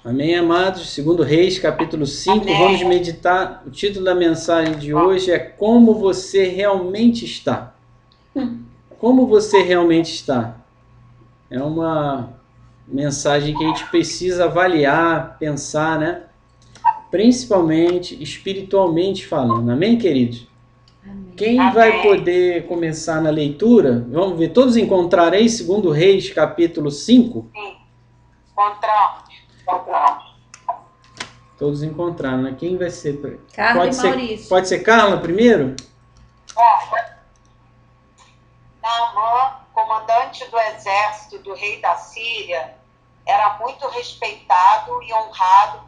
Amém, amados? Segundo Reis, capítulo 5, Amém. vamos meditar. O título da mensagem de hoje é Como Você Realmente Está. Como você realmente está? É uma mensagem que a gente precisa avaliar, pensar, né? Principalmente espiritualmente falando. Amém, queridos? Amém. Quem vai poder começar na leitura? Vamos ver, todos encontraram aí, segundo Reis, capítulo 5? Sim. Encontramos. Todos encontraram, né? Quem vai ser? Carla e Maurício. Pode ser Carla primeiro? Naamã, comandante do exército do rei da Síria, era muito respeitado e honrado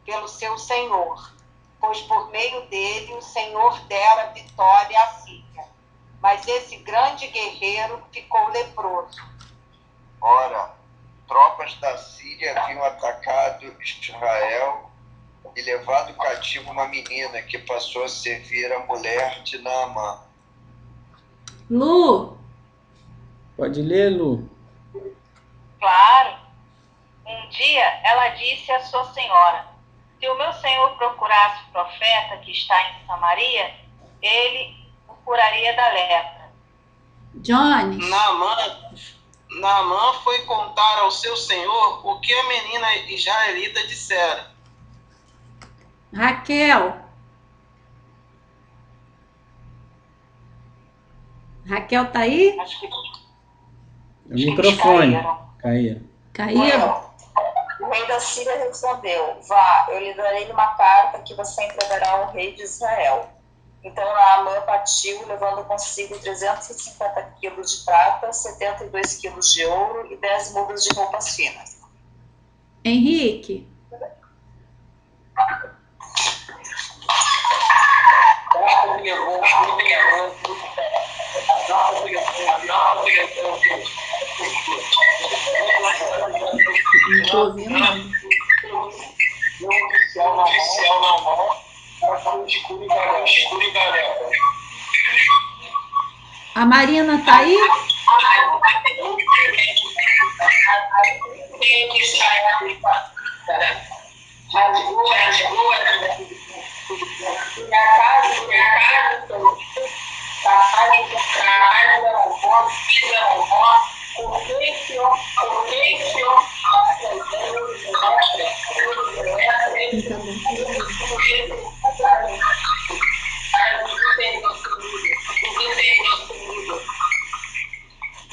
pelo seu senhor, pois por meio dele o Senhor dera vitória à Síria. Mas esse grande guerreiro ficou leproso. Ora, tropas da Síria haviam atacado Israel e levado cativo uma menina que passou a servir a mulher de Naamã. Lu. Pode ler, Lu. Claro. Um dia ela disse à sua senhora: se o meu senhor procurasse o profeta que está em Samaria, ele o curaria da lepra. Jones. Naamã foi contar ao seu senhor o que a menina israelita dissera. Raquel. Raquel tá aí? Acho que O microfone. Caiu? O rei da Síria respondeu: vá, eu lhe darei uma carta que você entregará ao rei de Israel. Então Naamã partiu, levando consigo 350 quilos de prata, 72 quilos de ouro e 10 mudas de roupas finas. Henrique. Não estou ouvindo nada. Oficial Naamã passou escuro e galera. A Marina tá aí?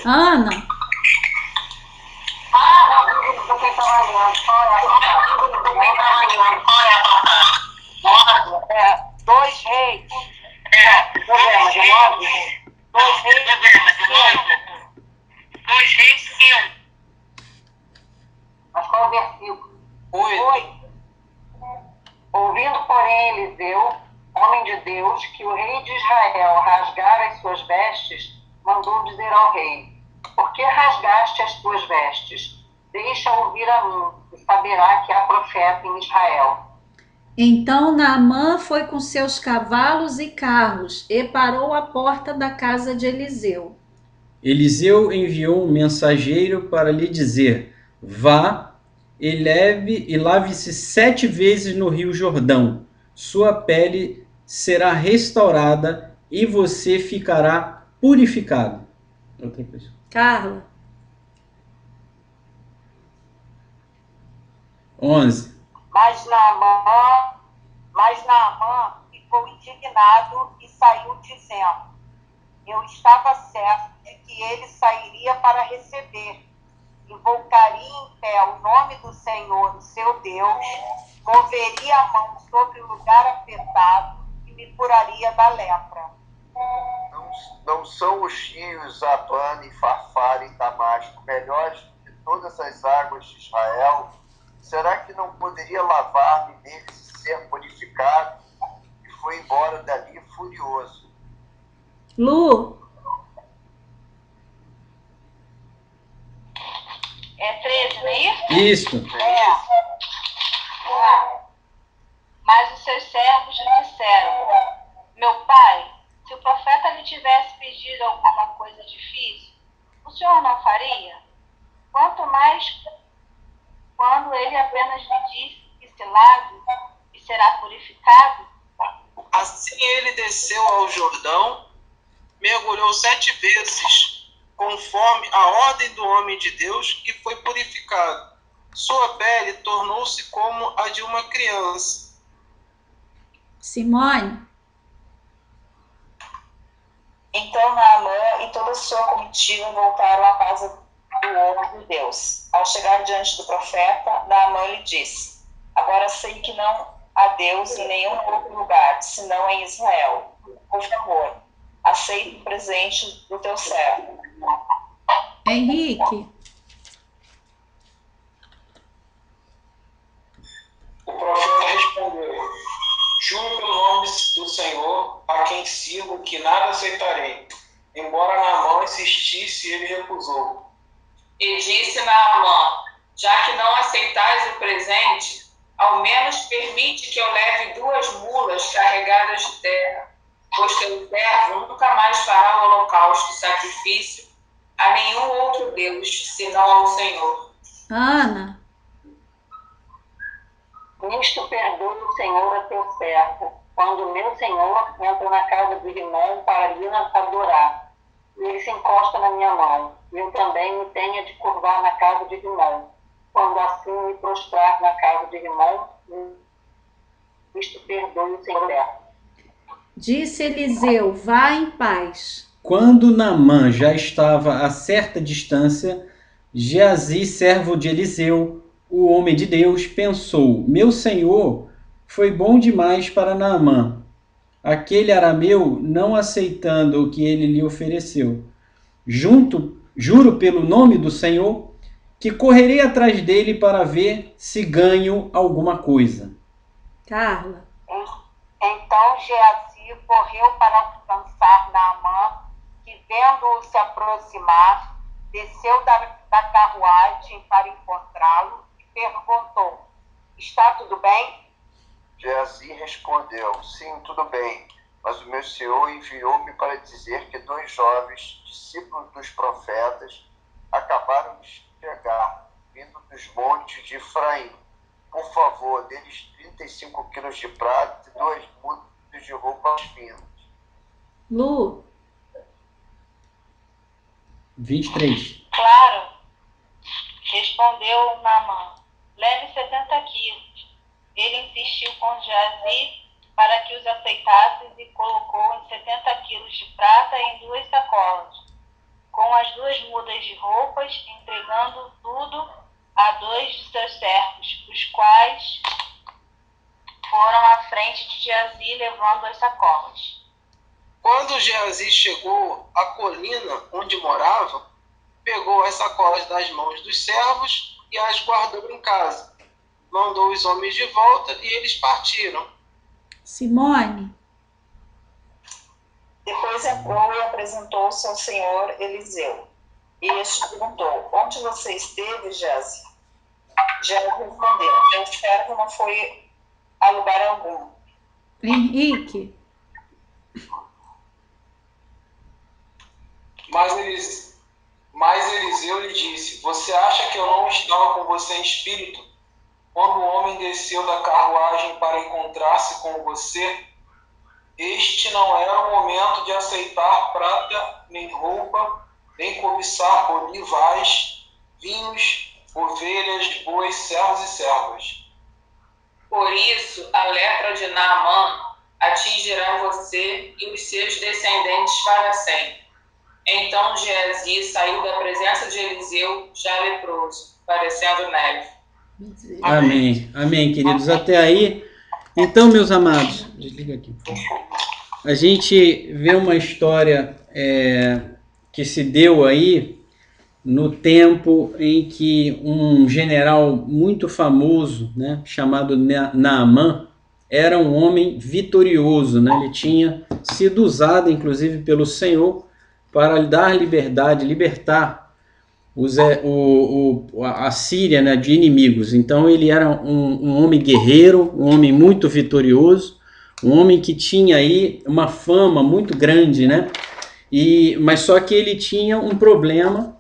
Ana. Dois reis. Dois reis e um. Mas qual é o versículo? 8. Ouvindo, porém, Eliseu, homem de Deus, que o rei de Israel rasgara as suas vestes, mandou dizer ao rei: por que rasgaste as tuas vestes? Deixa ouvir a mim, e saberá que há profeta em Israel. Então Naamã foi com seus cavalos e carros e parou à porta da casa de Eliseu. Eliseu enviou um mensageiro para lhe dizer: vá e lave-se 7 vezes no rio Jordão. Sua pele será restaurada e você ficará purificado. Outra coisa. Carla. 11. Mas Naamã ficou indignado e saiu dizendo: eu estava certo de que ele sairia para receber. Invocaria em pé o nome do Senhor, seu Deus, moveria a mão sobre o lugar afetado e me curaria da lepra. Não são os rios Abana e Farfar em Damasco melhores do que todas as águas de Israel? Será que não poderia lavar-me neles e ser purificado? E foi embora dali furioso. Lu. É 13, não é isso? Isso. Mas os seus servos lhe disseram: meu pai, se o profeta lhe tivesse pedido alguma coisa difícil, o senhor não faria? Quanto mais quando ele ele apenas lhe disse que se lave e será purificado? Assim ele desceu ao Jordão, mergulhou 7 vezes, conforme a ordem do homem de Deus, e foi purificado. Sua pele tornou-se como a de uma criança. Simone, Então Naamã e toda a sua comitiva voltaram à casa do homem de Deus. Ao chegar diante do profeta, Naamã lhe disse: Agora sei que não há Deus em nenhum outro lugar, senão em Israel. Por favor, aceite o presente do teu servo. Henrique, O profeta respondeu: Juro pelo nome do Senhor, a quem sirvo, que nada aceitarei. Embora Naamã insistisse, ele recusou. E disse Naamã: Já que não aceitais o presente, ao menos permite que eu leve 2 mulas carregadas de terra, pois teu servo nunca mais fará o holocausto e sacrifício a nenhum outro Deus, senão ao Senhor. Ana, Nisto perdoe o Senhor a teu servo, quando meu Senhor entra na casa do irmão para lhe adorar. E ele se encosta na minha mão. Eu também me tenha de curvar na casa de irmão. Quando assim me prostrar na casa de irmão, isto perdoe o Senhor. disse Eliseu, vá em paz. Quando Naamã já estava a certa distância, Geazi, servo de Eliseu, o homem de Deus, pensou: meu senhor foi bom demais para Naamã, aquele arameu, não aceitando o que ele lhe ofereceu. Juro pelo nome do Senhor que correrei atrás dele para ver se ganho alguma coisa. Carla, Então Geazi correu para alcançar Naamã, que, vendo-o se aproximar, desceu da carruagem para encontrá-lo e perguntou: está tudo bem? Geazi respondeu: sim, tudo bem, mas o meu senhor enviou-me para dizer que 2 jovens, discípulos dos profetas, acabaram de chegar, vindo dos montes de Efraim. Por favor, deles 35 quilos de prata e 2 mudas de roupas finas. Lu, 23. Claro, respondeu Naamã, leve 70 quilos. Ele insistiu com Geazi para que os aceitasse e colocou em 70 quilos de prata em 2 sacolas, com as 2 mudas de roupas, entregando tudo a 2 de seus servos, os quais foram à frente de Geazi levando as sacolas. Quando Geazi chegou à colina onde morava, pegou as sacolas das mãos dos servos e as guardou em casa. Mandou os homens de volta e eles partiram. Simone, Depois entrou e apresentou-se ao senhor Eliseu. E este perguntou: onde você esteve, Geazi? Geazi respondeu: meu servo não foi a lugar algum. Henrique, Mas Eliseu lhe disse: você acha que eu não estava com você em espírito quando o homem desceu da carruagem para encontrar-se com você? Este não era o momento de aceitar prata, nem roupa, nem cobiçar olivais, vinhos, ovelhas, bois, servos e servas. Por isso, a lepra de Naamã atingirá você e os seus descendentes para sempre. Então Geazi saiu da presença de Eliseu, já leproso, parecendo neve. Amém. Amém, queridos. Até aí. Então, meus amados, desliga aqui, por favor. A gente vê uma história que se deu aí no tempo em que um general muito famoso, né, chamado Naamã, era um homem vitorioso, né? Ele tinha sido usado, inclusive, pelo Senhor para lhe dar liberdade, libertar a Síria, né, de inimigos. Então ele era um homem guerreiro, um homem muito vitorioso, um homem que tinha aí uma fama muito grande, né? Mas só que ele tinha um problema,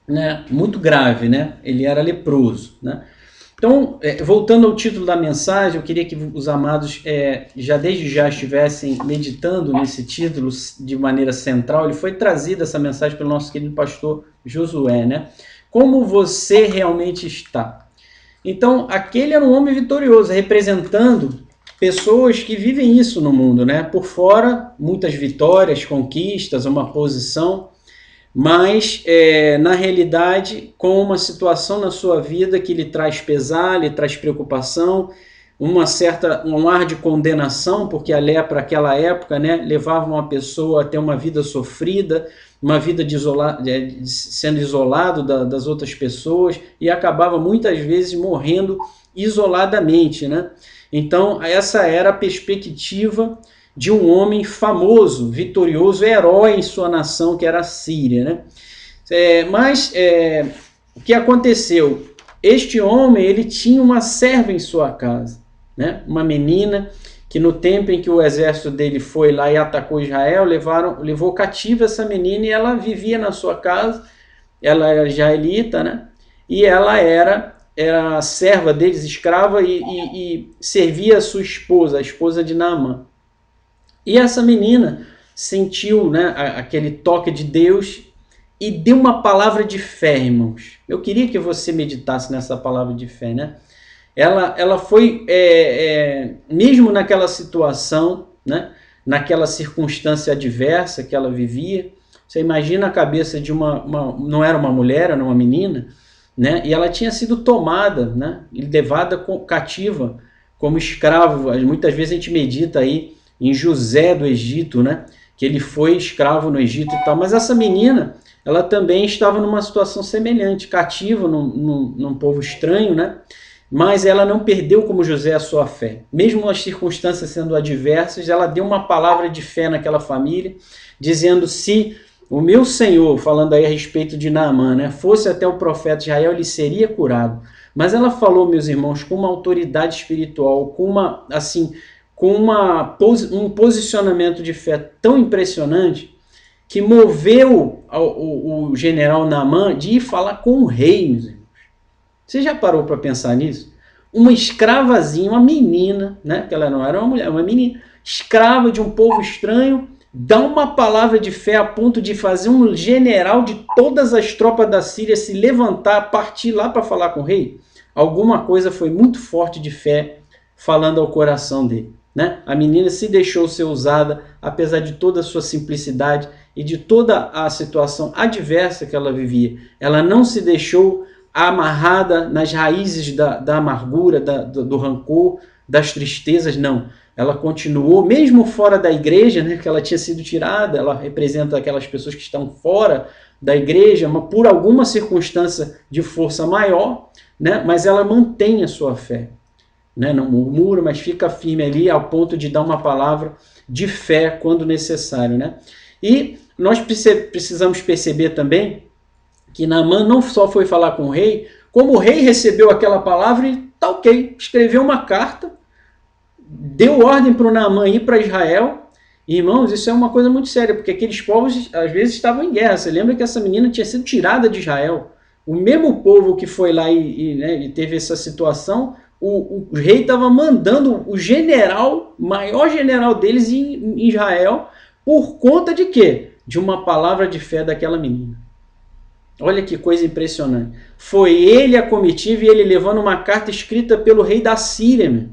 né, muito grave, né? Ele era leproso, né? Então, voltando ao título da mensagem, eu queria que os amados já desde já estivessem meditando nesse título de maneira central. Ele foi trazido, essa mensagem, pelo nosso querido pastor Josué, né? Como você realmente está? Então, aquele era um homem vitorioso, representando pessoas que vivem isso no mundo, né? Por fora, muitas vitórias, conquistas, uma posição, mas na realidade, com uma situação na sua vida que lhe traz pesar, lhe traz preocupação, um ar de condenação, porque a lepra naquela época, né, levava uma pessoa a ter uma vida sofrida, uma vida sendo isolado das outras pessoas, e acabava muitas vezes morrendo isoladamente, né? Então, essa era a perspectiva de um homem famoso, vitorioso, herói em sua nação, que era a Síria, né? Mas o que aconteceu? Este homem, ele tinha uma serva em sua casa, né? Uma menina que no tempo em que o exército dele foi lá e atacou Israel, levou cativa essa menina, e ela vivia na sua casa. Ela era israelita, né? E ela era a serva deles, escrava, e servia a sua esposa, a esposa de Naamã. E essa menina sentiu, né, aquele toque de Deus e deu uma palavra de fé, irmãos. Eu queria que você meditasse nessa palavra de fé, né? Ela foi, mesmo naquela situação, né, naquela circunstância adversa que ela vivia, você imagina a cabeça de não era uma mulher, era uma menina, né? E ela tinha sido tomada, né, e levada cativa como escravo. Muitas vezes a gente medita aí em José do Egito, né, que ele foi escravo no Egito e tal, mas essa menina, ela também estava numa situação semelhante, cativa num povo estranho, né, mas ela não perdeu como José a sua fé. Mesmo as circunstâncias sendo adversas, ela deu uma palavra de fé naquela família, dizendo: se o meu Senhor, falando aí a respeito de Naamã, né, fosse até o profeta Israel, ele seria curado. Mas ela falou, meus irmãos, com uma autoridade espiritual, com um posicionamento de fé tão impressionante, que moveu o general Naamã de ir falar com o rei, meus irmãos. Você já parou para pensar nisso? Uma escravazinha, uma menina, né? Que ela não era uma mulher, uma menina, escrava de um povo estranho, dá uma palavra de fé a ponto de fazer um general de todas as tropas da Síria se levantar, partir lá para falar com o rei. Alguma coisa foi muito forte de fé falando ao coração dele, né? A menina se deixou ser usada, apesar de toda a sua simplicidade e de toda a situação adversa que ela vivia. Ela não se deixou amarrada nas raízes da amargura, do rancor, das tristezas, não. Ela continuou, mesmo fora da igreja, né, que ela tinha sido tirada, ela representa aquelas pessoas que estão fora da igreja, mas por alguma circunstância de força maior, né, mas ela mantém a sua fé. Né, não murmura, mas fica firme ali ao ponto de dar uma palavra de fé quando necessário, né? E nós precisamos perceber também que Naamã não só foi falar com o rei, como o rei recebeu aquela palavra e tá ok, escreveu uma carta, deu ordem para o Naamã ir para Israel. E, irmãos, isso é uma coisa muito séria, porque aqueles povos às vezes estavam em guerra. Você lembra que essa menina tinha sido tirada de Israel? O mesmo povo que foi lá e teve essa situação, o rei estava mandando o general, maior general deles em Israel, por conta de quê? De uma palavra de fé daquela menina. Olha que coisa impressionante. Foi ele a comitiva e ele levando uma carta escrita pelo rei da Síria. Meu.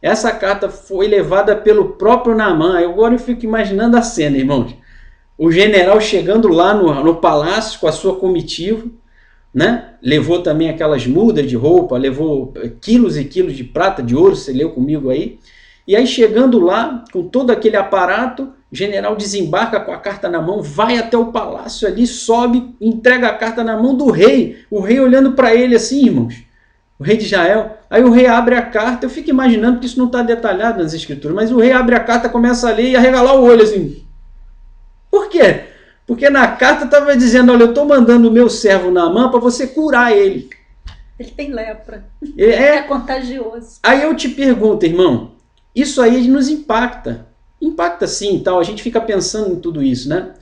Essa carta foi levada pelo próprio Naamã. Agora eu fico imaginando a cena, irmãos. O general chegando lá no palácio com a sua comitiva, né? Levou também aquelas mudas de roupa, levou quilos e quilos de prata, de ouro, você leu comigo aí. E aí chegando lá, com todo aquele aparato, o general desembarca com a carta na mão, vai até o palácio ali, sobe, entrega a carta na mão do rei. O rei olhando para ele assim, irmãos, o rei de Israel. Aí o rei abre a carta, eu fico imaginando que isso não está detalhado nas escrituras, mas o rei abre a carta, começa a ler e arregalar o olho assim. Por quê? Porque na carta estava dizendo, olha, eu estou mandando o meu servo Naamã para você curar ele. Ele tem lepra. É contagioso. Aí eu te pergunto, irmão, isso aí nos impacta. Impacta sim, tal. A gente fica pensando em tudo isso, né?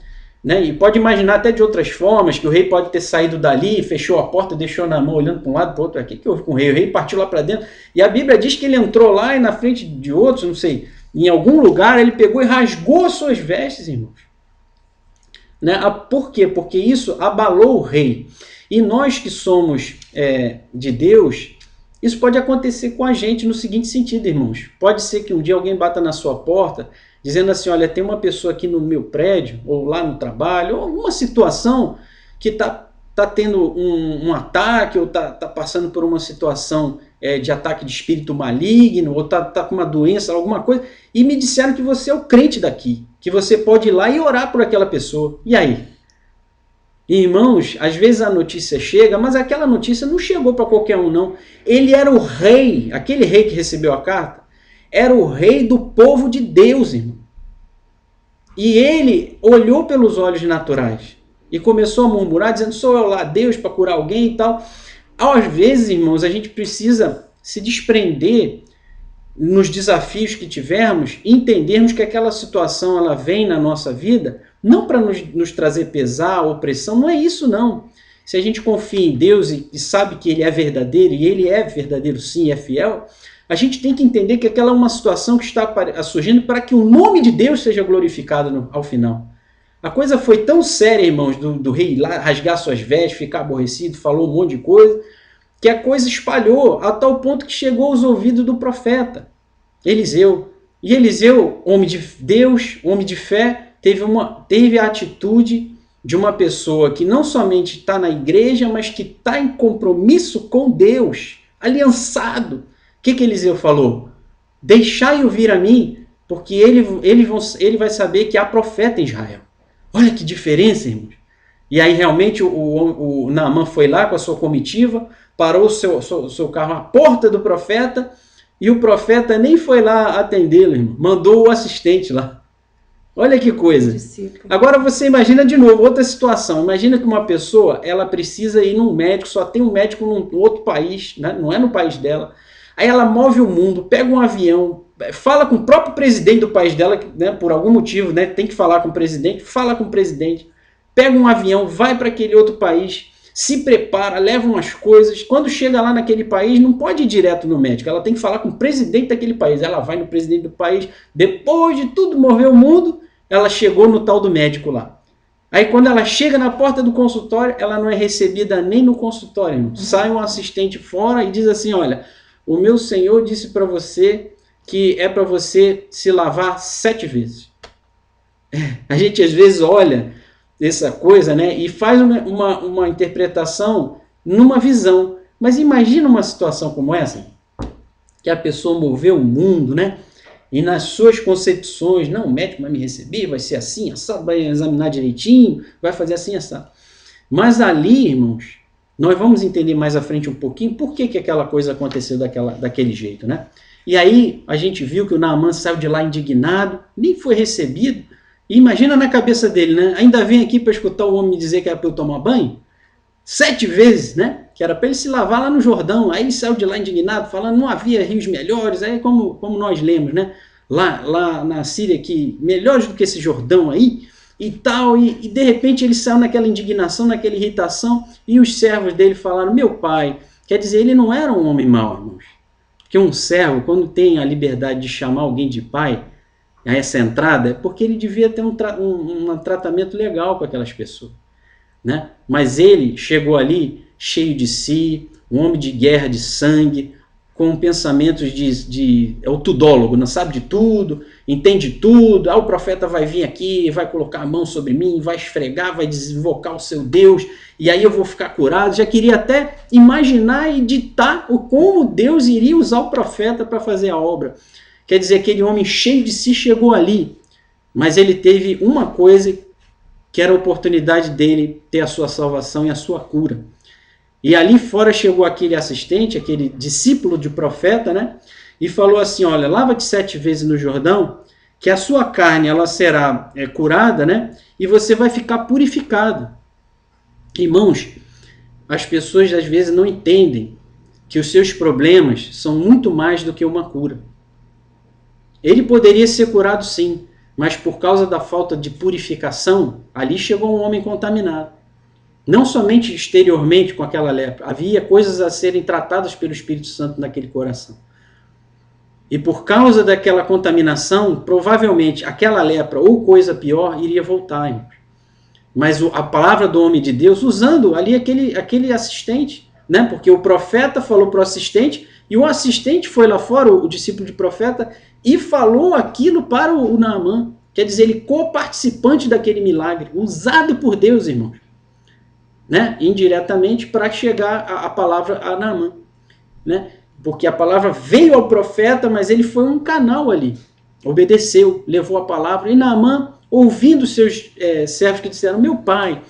né? E pode imaginar até de outras formas, que o rei pode ter saído dali, fechou a porta, deixou na mão, olhando para um lado, para o outro. O que houve com o rei? O rei partiu lá para dentro. E a Bíblia diz que ele entrou lá e na frente de outros, não sei, em algum lugar, ele pegou e rasgou as suas vestes, irmãos. Né? Por quê? Porque isso abalou o rei. E nós que somos de Deus, isso pode acontecer com a gente no seguinte sentido, irmãos. Pode ser que um dia alguém bata na sua porta, dizendo assim, olha, tem uma pessoa aqui no meu prédio, ou lá no trabalho, ou alguma situação que está tendo um ataque, ou está passando por uma situação de ataque de espírito maligno, ou está com uma doença, alguma coisa, e me disseram que você é o crente daqui, que você pode ir lá e orar por aquela pessoa. E aí? Irmãos, às vezes a notícia chega, mas aquela notícia não chegou para qualquer um, não. Ele era o rei, aquele rei que recebeu a carta, era o rei do povo de Deus, irmão. E ele olhou pelos olhos naturais e começou a murmurar, dizendo, sou eu lá, Deus, para curar alguém e tal. Às vezes, irmãos, a gente precisa se desprender nos desafios que tivermos, entendermos que aquela situação ela vem na nossa vida, não para nos trazer pesar ou pressão, não é isso não. Se a gente confia em Deus e sabe que Ele é verdadeiro, e Ele é verdadeiro sim, é fiel, a gente tem que entender que aquela é uma situação que está surgindo para que o nome de Deus seja glorificado ao final. A coisa foi tão séria, irmãos, do rei lá rasgar suas vestes, ficar aborrecido, falou um monte de coisa, que a coisa espalhou a tal ponto que chegou aos ouvidos do profeta Eliseu. E Eliseu, homem de Deus, homem de fé, teve a atitude de uma pessoa que não somente está na igreja, mas que está em compromisso com Deus, aliançado. O que Eliseu falou? Deixai-o vir a mim, porque ele vai saber que há profeta em Israel. Olha que diferença, irmãos. E aí realmente o Naamã foi lá com a sua comitiva, parou o seu carro à porta do profeta, e o profeta nem foi lá atendê-lo, irmão. Mandou o assistente lá. Olha que coisa. Agora você imagina de novo outra situação. Imagina que uma pessoa, ela precisa ir num médico, só tem um médico num outro país, né? Não é no país dela. Aí ela move o mundo, pega um avião, fala com o próprio presidente do país dela, né? Por algum motivo, né? Tem que falar com o presidente, fala com o presidente, pega um avião, vai para aquele outro país, se prepara, leva umas coisas. Quando chega lá naquele país, não pode ir direto no médico, ela tem que falar com o presidente daquele país. Ela vai no presidente do país, depois de tudo mover o mundo, ela chegou no tal do médico lá. Aí quando ela chega na porta do consultório, ela não é recebida nem no consultório, irmão. Sai um assistente fora e diz assim, olha, o meu senhor disse para você que é para você se lavar 7 vezes. A gente às vezes olha essa coisa, né, e faz uma interpretação numa visão. Mas imagina uma situação como essa, que a pessoa moveu o mundo, né, e nas suas concepções, não, o médico vai me receber, vai ser assim, assado, vai examinar direitinho, vai fazer assim, assado. Mas ali, irmãos, nós vamos entender mais à frente um pouquinho por que aquela coisa aconteceu daquele jeito, né? E aí a gente viu que o Naamã saiu de lá indignado, nem foi recebido. E imagina na cabeça dele, né? Ainda vem aqui para escutar o homem dizer que era para eu tomar banho? 7 vezes, né? Que era para ele se lavar lá no Jordão. Aí ele saiu de lá indignado, falando não havia rios melhores. Aí como nós lemos, né? Lá na Síria, que melhores do que esse Jordão aí e tal. E de repente ele saiu naquela indignação, naquela irritação. E os servos dele falaram, meu pai. Quer dizer, ele não era um homem mau, irmãos. Porque um servo, quando tem a liberdade de chamar alguém de pai, a essa entrada, é porque ele devia ter um tratamento legal com aquelas pessoas, né? Mas ele chegou ali cheio de si, um homem de guerra, de sangue, com pensamentos é o tudólogo, não sabe de tudo, entende tudo. O profeta vai vir aqui, vai colocar a mão sobre mim, vai esfregar, vai desinvocar o seu Deus, e aí eu vou ficar curado. Já queria até imaginar e ditar como Deus iria usar o profeta para fazer a obra. Quer dizer, aquele homem cheio de si chegou ali, mas ele teve uma coisa que era a oportunidade dele ter a sua salvação e a sua cura. E ali fora chegou aquele assistente, aquele discípulo de profeta, né? E falou assim, olha, lava-te 7 vezes no Jordão, que a sua carne ela será curada, né? E você vai ficar purificado. Irmãos, as pessoas às vezes não entendem que os seus problemas são muito mais do que uma cura. Ele poderia ser curado sim, mas por causa da falta de purificação, ali chegou um homem contaminado. Não somente exteriormente com aquela lepra, havia coisas a serem tratadas pelo Espírito Santo naquele coração. E por causa daquela contaminação, provavelmente aquela lepra ou coisa pior iria voltar, irmãos. Mas a palavra do homem de Deus, usando ali aquele assistente, né? Porque o profeta falou para o assistente, e o assistente foi lá fora, o discípulo de profeta, e falou aquilo para o Naamã. Quer dizer, ele co-participante daquele milagre, usado por Deus, irmãos, né? Indiretamente para chegar a palavra a Naamã, né? Porque a palavra veio ao profeta, mas ele foi um canal ali, obedeceu, levou a palavra, e Naamã, ouvindo seus servos que disseram, meu pai,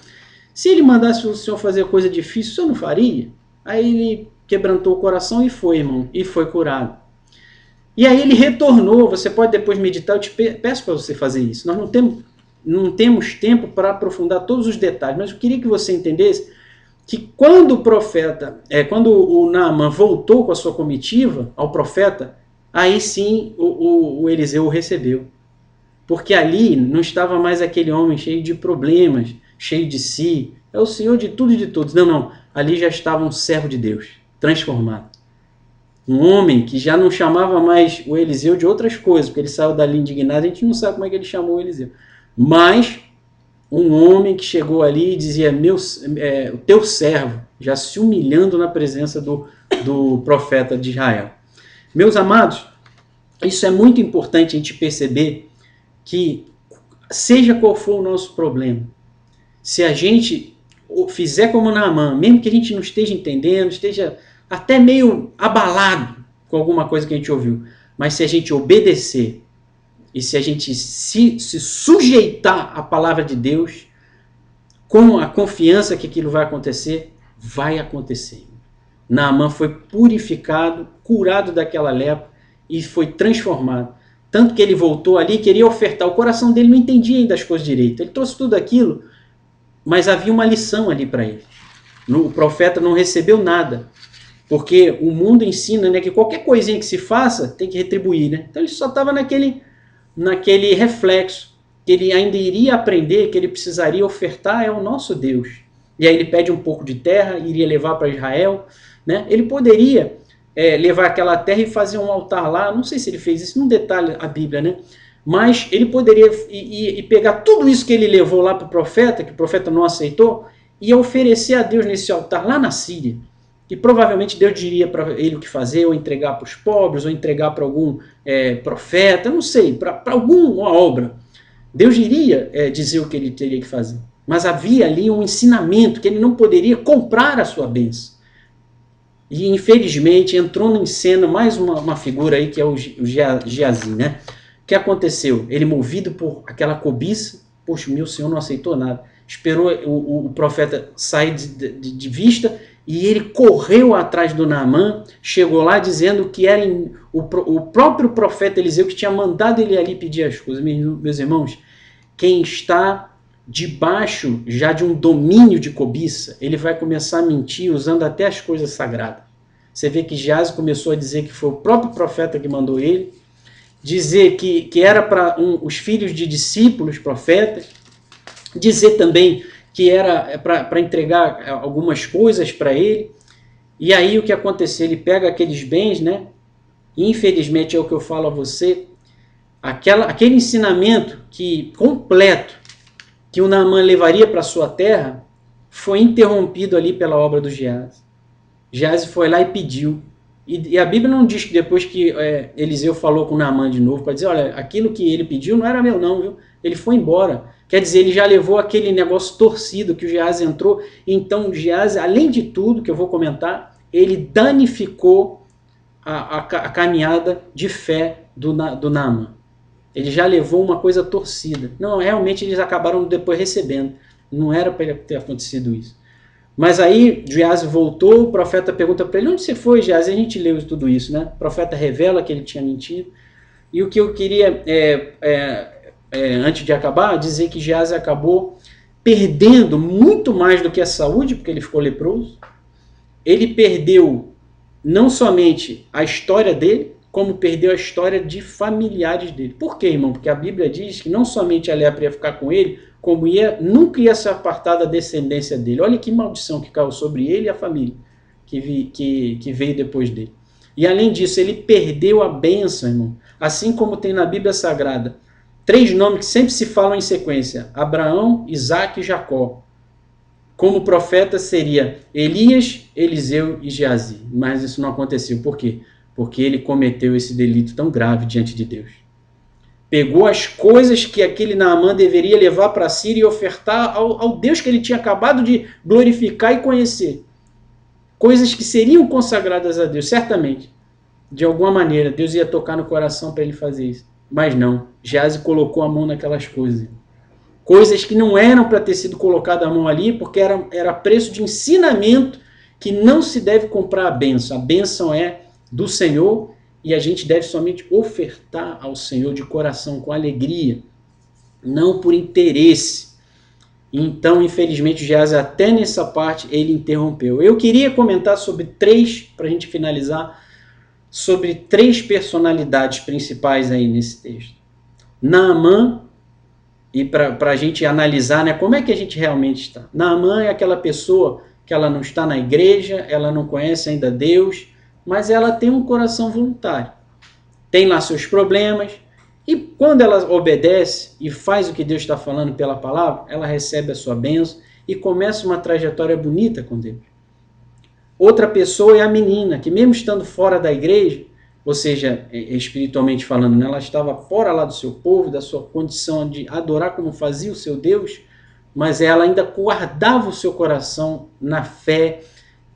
se ele mandasse o senhor fazer coisa difícil, o senhor não faria? Aí ele quebrantou o coração e foi, irmão, e foi curado. E aí ele retornou, você pode depois meditar, eu te peço para você fazer isso. Nós não temos tempo para aprofundar todos os detalhes, mas eu queria que você entendesse que quando o profeta, quando o Naamã voltou com a sua comitiva ao profeta, aí sim o Eliseu o recebeu. Porque ali não estava mais aquele homem cheio de problemas, cheio de si, é o Senhor de tudo e de todos. Não, ali já estava um servo de Deus, transformado. Um homem que já não chamava mais o Eliseu de outras coisas, porque ele saiu dali indignado, a gente não sabe como é que ele chamou o Eliseu. Mas um homem que chegou ali e dizia, o teu servo, já se humilhando na presença do profeta de Israel. Meus amados, isso é muito importante a gente perceber que, seja qual for o nosso problema, se a gente fizer como Naamã, mesmo que a gente não esteja entendendo, esteja até meio abalado com alguma coisa que a gente ouviu, mas se a gente obedecer e se a gente se sujeitar à palavra de Deus, com a confiança que aquilo vai acontecer, vai acontecer. Naamã foi purificado, curado daquela lepra e foi transformado. Tanto que ele voltou ali e queria ofertar. O coração dele não entendia ainda as coisas direito. Ele trouxe tudo aquilo, mas havia uma lição ali para ele. O profeta não recebeu nada. Porque o mundo ensina, né, que qualquer coisinha que se faça tem que retribuir. Né? Então ele só estava naquele reflexo, que ele ainda iria aprender, que ele precisaria ofertar ao nosso Deus. E aí ele pede um pouco de terra, iria levar para Israel. Né? Ele poderia levar aquela terra e fazer um altar lá, não sei se ele fez isso, não detalha a Bíblia, né? Mas ele poderia e pegar tudo isso que ele levou lá para o profeta, que o profeta não aceitou, e oferecer a Deus nesse altar lá na Síria. E provavelmente Deus diria para ele o que fazer, ou entregar para os pobres, ou entregar para algum profeta, não sei, para alguma obra. Deus iria dizer o que ele teria que fazer. Mas havia ali um ensinamento que ele não poderia comprar a sua bênção. E infelizmente entrou em cena mais uma figura aí, que é o Geazi, né? O que aconteceu? Ele, movido por aquela cobiça, poxa, meu Senhor não aceitou nada. Esperou o profeta sair de vista, e ele correu atrás do Naamã, chegou lá dizendo que era o próprio profeta Eliseu que tinha mandado ele ali pedir as coisas. Meus irmãos, quem está debaixo já de um domínio de cobiça, ele vai começar a mentir usando até as coisas sagradas. Você vê que Geazi começou a dizer que foi o próprio profeta que mandou ele, dizer que era para os filhos de discípulos profetas, dizer também que era para entregar algumas coisas para ele. E aí o que aconteceu? Ele pega aqueles bens, né? Infelizmente é o que eu falo a você, aquele ensinamento completo que o Naamã levaria para sua terra foi interrompido ali pela obra do Geazi. Geazi foi lá e pediu. E a Bíblia não diz que depois que Eliseu falou com o Naamã de novo, para dizer, olha, aquilo que ele pediu não era meu não, viu? Ele foi embora. Quer dizer, ele já levou aquele negócio torcido que o Geazi entrou. Então, o Geazi, além de tudo que eu vou comentar, ele danificou a caminhada de fé do Naamã. Ele já levou uma coisa torcida. Não, realmente eles acabaram depois recebendo. Não era para ter acontecido isso. Mas aí, Geazi voltou, o profeta pergunta para ele, onde você foi, Geazi? A gente leu tudo isso, né? O profeta revela que ele tinha mentido. E o que eu queria, antes de acabar, dizer que Geazi acabou perdendo muito mais do que a saúde, porque ele ficou leproso. Ele perdeu não somente a história dele, como perdeu a história de familiares dele. Por quê, irmão? Porque a Bíblia diz que não somente a lepra ia ficar com ele, como nunca ia se apartar da descendência dele. Olha que maldição que caiu sobre ele e a família que veio depois dele. E além disso, ele perdeu a bênção, irmão. Assim como tem na Bíblia Sagrada 3 nomes que sempre se falam em sequência: Abraão, Isaque e Jacó. Como profeta seria Elias, Eliseu e Geazi. Mas isso não aconteceu. Por quê? Porque ele cometeu esse delito tão grave diante de Deus. Pegou as coisas que aquele Naamã deveria levar para a Síria e ofertar ao Deus que ele tinha acabado de glorificar e conhecer. Coisas que seriam consagradas a Deus, certamente. De alguma maneira, Deus ia tocar no coração para ele fazer isso. Mas não, Geazi colocou a mão naquelas coisas. Coisas que não eram para ter sido colocado a mão ali, porque era preço de ensinamento que não se deve comprar a bênção. A bênção é do Senhor e a gente deve somente ofertar ao Senhor de coração, com alegria, não por interesse. Então, infelizmente, Geazi, até nessa parte, ele interrompeu. Eu queria comentar sobre 3, para a gente finalizar, sobre 3 personalidades principais aí nesse texto. Naamã, e para a gente analisar, né, como é que a gente realmente está. Naamã é aquela pessoa que ela não está na igreja, ela não conhece ainda Deus, mas ela tem um coração voluntário. Tem lá seus problemas, e quando ela obedece e faz o que Deus está falando pela palavra, ela recebe a sua bênção e começa uma trajetória bonita com Deus. Outra pessoa é a menina, que mesmo estando fora da igreja, ou seja, espiritualmente falando, né, ela estava fora lá do seu povo, da sua condição de adorar como fazia o seu Deus, mas ela ainda guardava o seu coração na fé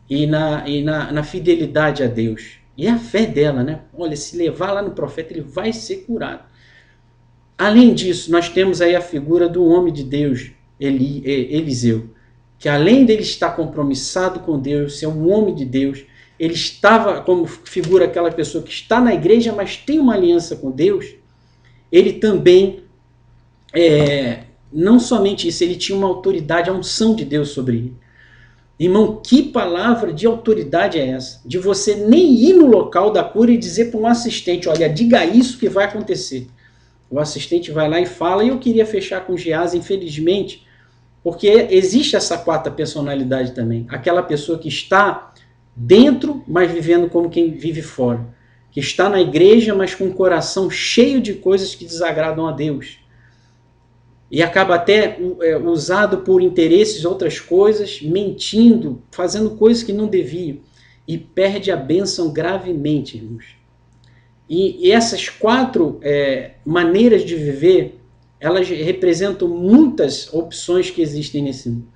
e na fidelidade a Deus. E é a fé dela, né? Olha, se levar lá no profeta, ele vai ser curado. Além disso, nós temos aí a figura do homem de Deus, Eliseu, que além dele estar compromissado com Deus, ser um homem de Deus, ele estava como figura aquela pessoa que está na igreja, mas tem uma aliança com Deus. Ele também, não somente isso, ele tinha uma autoridade, a unção de Deus sobre ele. Irmão, que palavra de autoridade é essa? De você nem ir no local da cura e dizer para um assistente, olha, diga isso que vai acontecer. O assistente vai lá e fala, e eu queria fechar com Geazi, infelizmente, porque existe essa 4ª personalidade também. Aquela pessoa que está dentro, mas vivendo como quem vive fora. Que está na igreja, mas com o coração cheio de coisas que desagradam a Deus. E acaba até usado por interesses, outras coisas, mentindo, fazendo coisas que não deviam. E perde a bênção gravemente, irmãos. E essas 4 maneiras de viver, elas representam muitas opções que existem nesse mundo.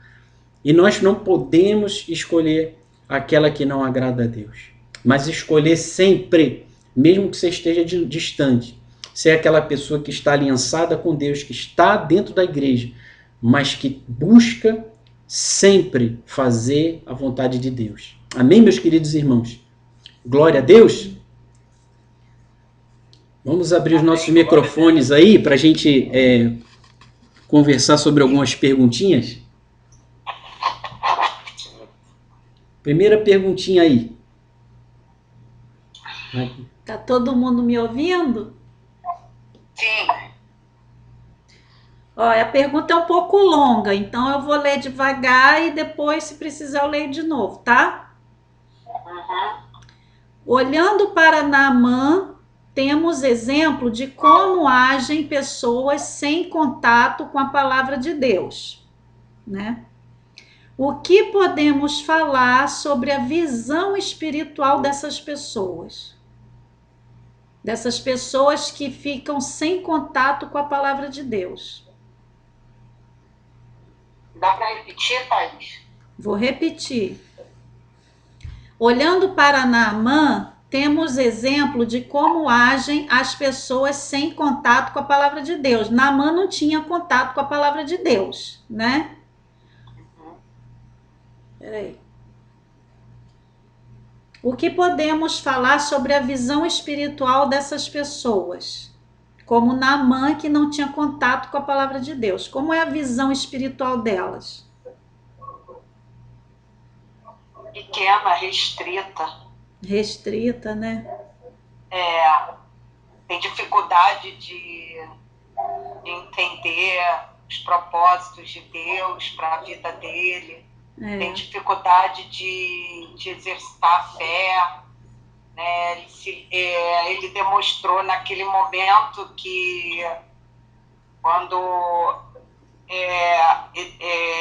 E nós não podemos escolher aquela que não agrada a Deus. Mas escolher sempre, mesmo que você esteja distante, ser aquela pessoa que está aliançada com Deus, que está dentro da igreja, mas que busca sempre fazer a vontade de Deus. Amém, meus queridos irmãos? Glória a Deus! Vamos abrir os nossos microfones aí para a gente conversar sobre algumas perguntinhas. Primeira perguntinha aí. Tá todo mundo me ouvindo? Sim. Olha, a pergunta é um pouco longa, então eu vou ler devagar e depois, se precisar, eu leio de novo, tá? Uhum. Olhando para Naamã, temos exemplo de como agem pessoas sem contato com a palavra de Deus, né? O que podemos falar sobre a visão espiritual dessas pessoas? Dessas pessoas que ficam sem contato com a palavra de Deus. Dá para repetir, Thaís? Vou repetir. Olhando para Naamã, temos exemplo de como agem as pessoas sem contato com a palavra de Deus. Naamã não tinha contato com a palavra de Deus, né? Peraí. O que podemos falar sobre a visão espiritual dessas pessoas? Como Naamã, que não tinha contato com a palavra de Deus. Como é a visão espiritual delas? Pequena, restrita. Restrita, né? tem dificuldade de entender os propósitos de Deus para a vida dele, tem dificuldade de exercitar a fé, né? Ele demonstrou naquele momento que, quando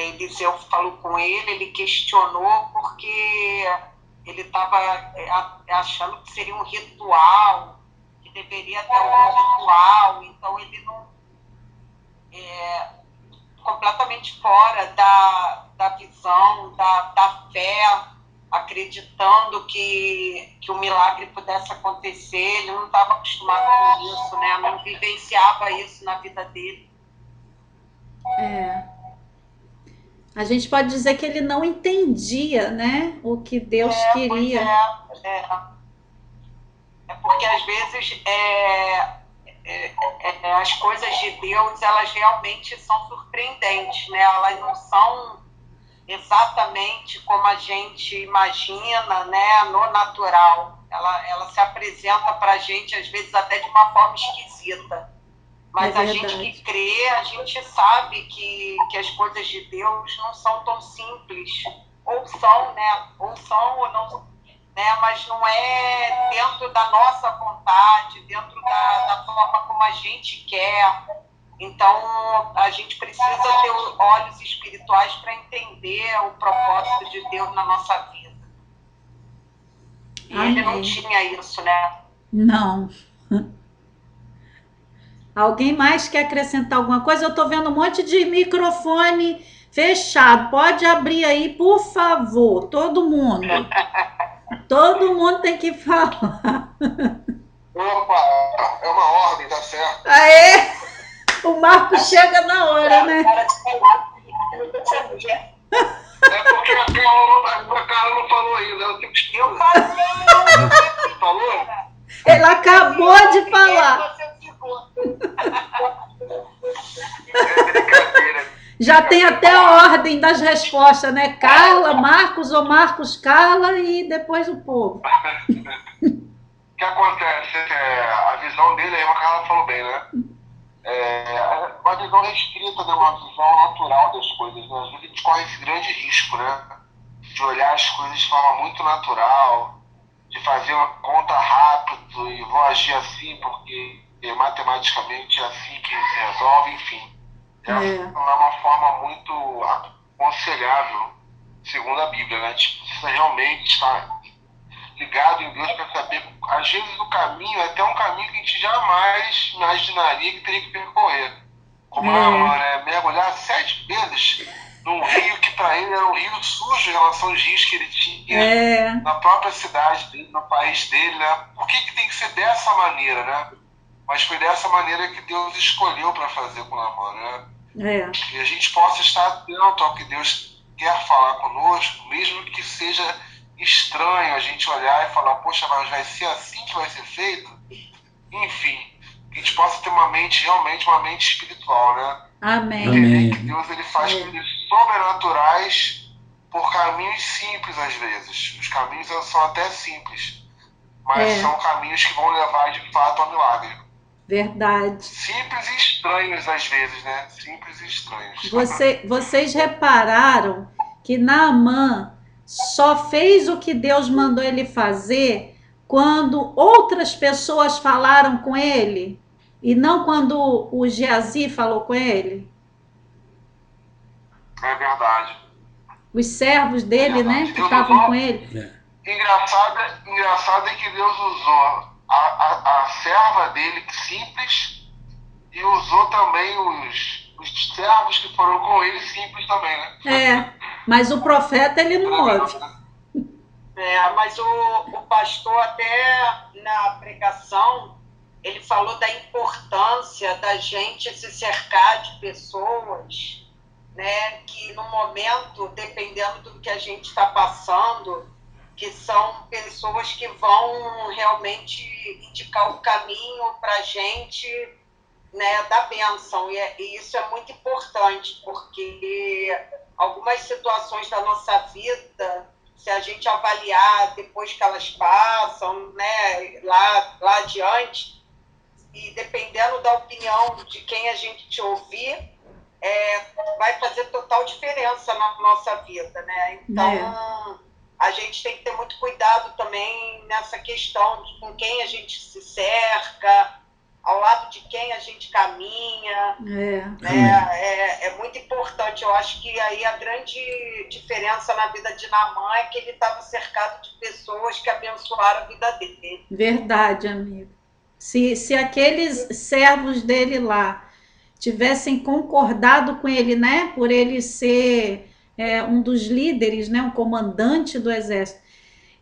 Eliseu falou com ele questionou porque ele estava achando que seria um ritual, que deveria ter algum ritual, então ele não... completamente fora da visão, da fé, acreditando que o milagre pudesse acontecer. Ele não estava acostumado com isso, né? Não vivenciava isso na vida dele. A gente pode dizer que ele não entendia, né, o que Deus queria. É porque às vezes as coisas de Deus, elas realmente são surpreendentes, né? Elas não são exatamente como a gente imagina, né, no natural. Ela se apresenta para a gente, às vezes, até de uma forma esquisita. Mas a gente que crê, a gente sabe que as coisas de Deus não são tão simples. Ou são, né? Ou são ou não, né? Mas não é dentro da nossa vontade, dentro da forma como a gente quer. Então, a gente precisa ter olhos espirituais para entender o propósito de Deus na nossa vida. E ele não tinha isso, né? Não. Alguém mais quer acrescentar alguma coisa? Eu estou vendo um monte de microfone fechado. Pode abrir aí, por favor. Todo mundo. Todo mundo tem que falar. Opa, é uma ordem, tá certo. Aê! O Marco chega na hora, né? É porque a Carla não falou ainda. Eu falei! Falou? Ele acabou de falar. É brincadeira. Já tem até a ordem das respostas, né? Carla, Marcos ou Marcos, Carla e depois o povo. O que acontece? A visão dele, aí a Carla falou bem, né? Uma visão restrita, né? Uma visão natural das coisas, né? Às vezes a gente corre esse grande risco, né? De olhar as coisas de forma muito natural, de fazer uma conta rápido e vou agir assim porque matematicamente é assim que se resolve, enfim. Essa não é uma forma muito aconselhável, segundo a Bíblia, né? A gente precisa realmente estar ligado em Deus para saber, às vezes o caminho é até um caminho que a gente jamais imaginaria que teria que percorrer. Como Naamã, né? Mergulhar 7 vezes num rio que para ele era um rio sujo em relação aos rios que ele tinha na própria cidade dele, no país dele, né? Por que tem que ser dessa maneira, né? Mas foi dessa maneira que Deus escolheu para fazer com Naamã, né? E a gente possa estar atento ao que Deus quer falar conosco, mesmo que seja estranho a gente olhar e falar, poxa, mas vai ser assim que vai ser feito? Enfim, que a gente possa ter uma mente, realmente uma mente espiritual, né? Amém. Entender que Deus ele faz coisas sobrenaturais por caminhos simples às vezes. Os caminhos são até simples, mas são caminhos que vão levar de fato ao milagre. Verdade. Simples e estranhos às vezes, né? Simples e estranhos. Vocês repararam que Naamã só fez o que Deus mandou ele fazer quando outras pessoas falaram com ele e não quando o Geazi falou com ele? É verdade. Os servos dele, né, que estavam com ele. Engraçado é que Deus usou a serva dele simples e usou também os servos que foram com ele simples também, né? Mas o profeta ele não ouve. Mas o pastor até na pregação ele falou da importância da gente se cercar de pessoas, né, que no momento, dependendo do que a gente está passando, que são pessoas que vão realmente indicar o caminho para a gente, né, da bênção. E isso é muito importante, porque algumas situações da nossa vida, se a gente avaliar depois que elas passam, né, lá levar adiante, e dependendo da opinião de quem a gente ouvir, vai fazer total diferença na nossa vida, né? Então, a gente tem que ter muito cuidado também nessa questão de com quem a gente se cerca, ao lado de quem a gente caminha. É muito importante. Eu acho que aí a grande diferença na vida de Naamã é que ele estava cercado de pessoas que abençoaram a vida dele. Verdade, amigo. Se aqueles servos dele lá tivessem concordado com ele, né, por ele ser um dos líderes, né, um comandante do exército.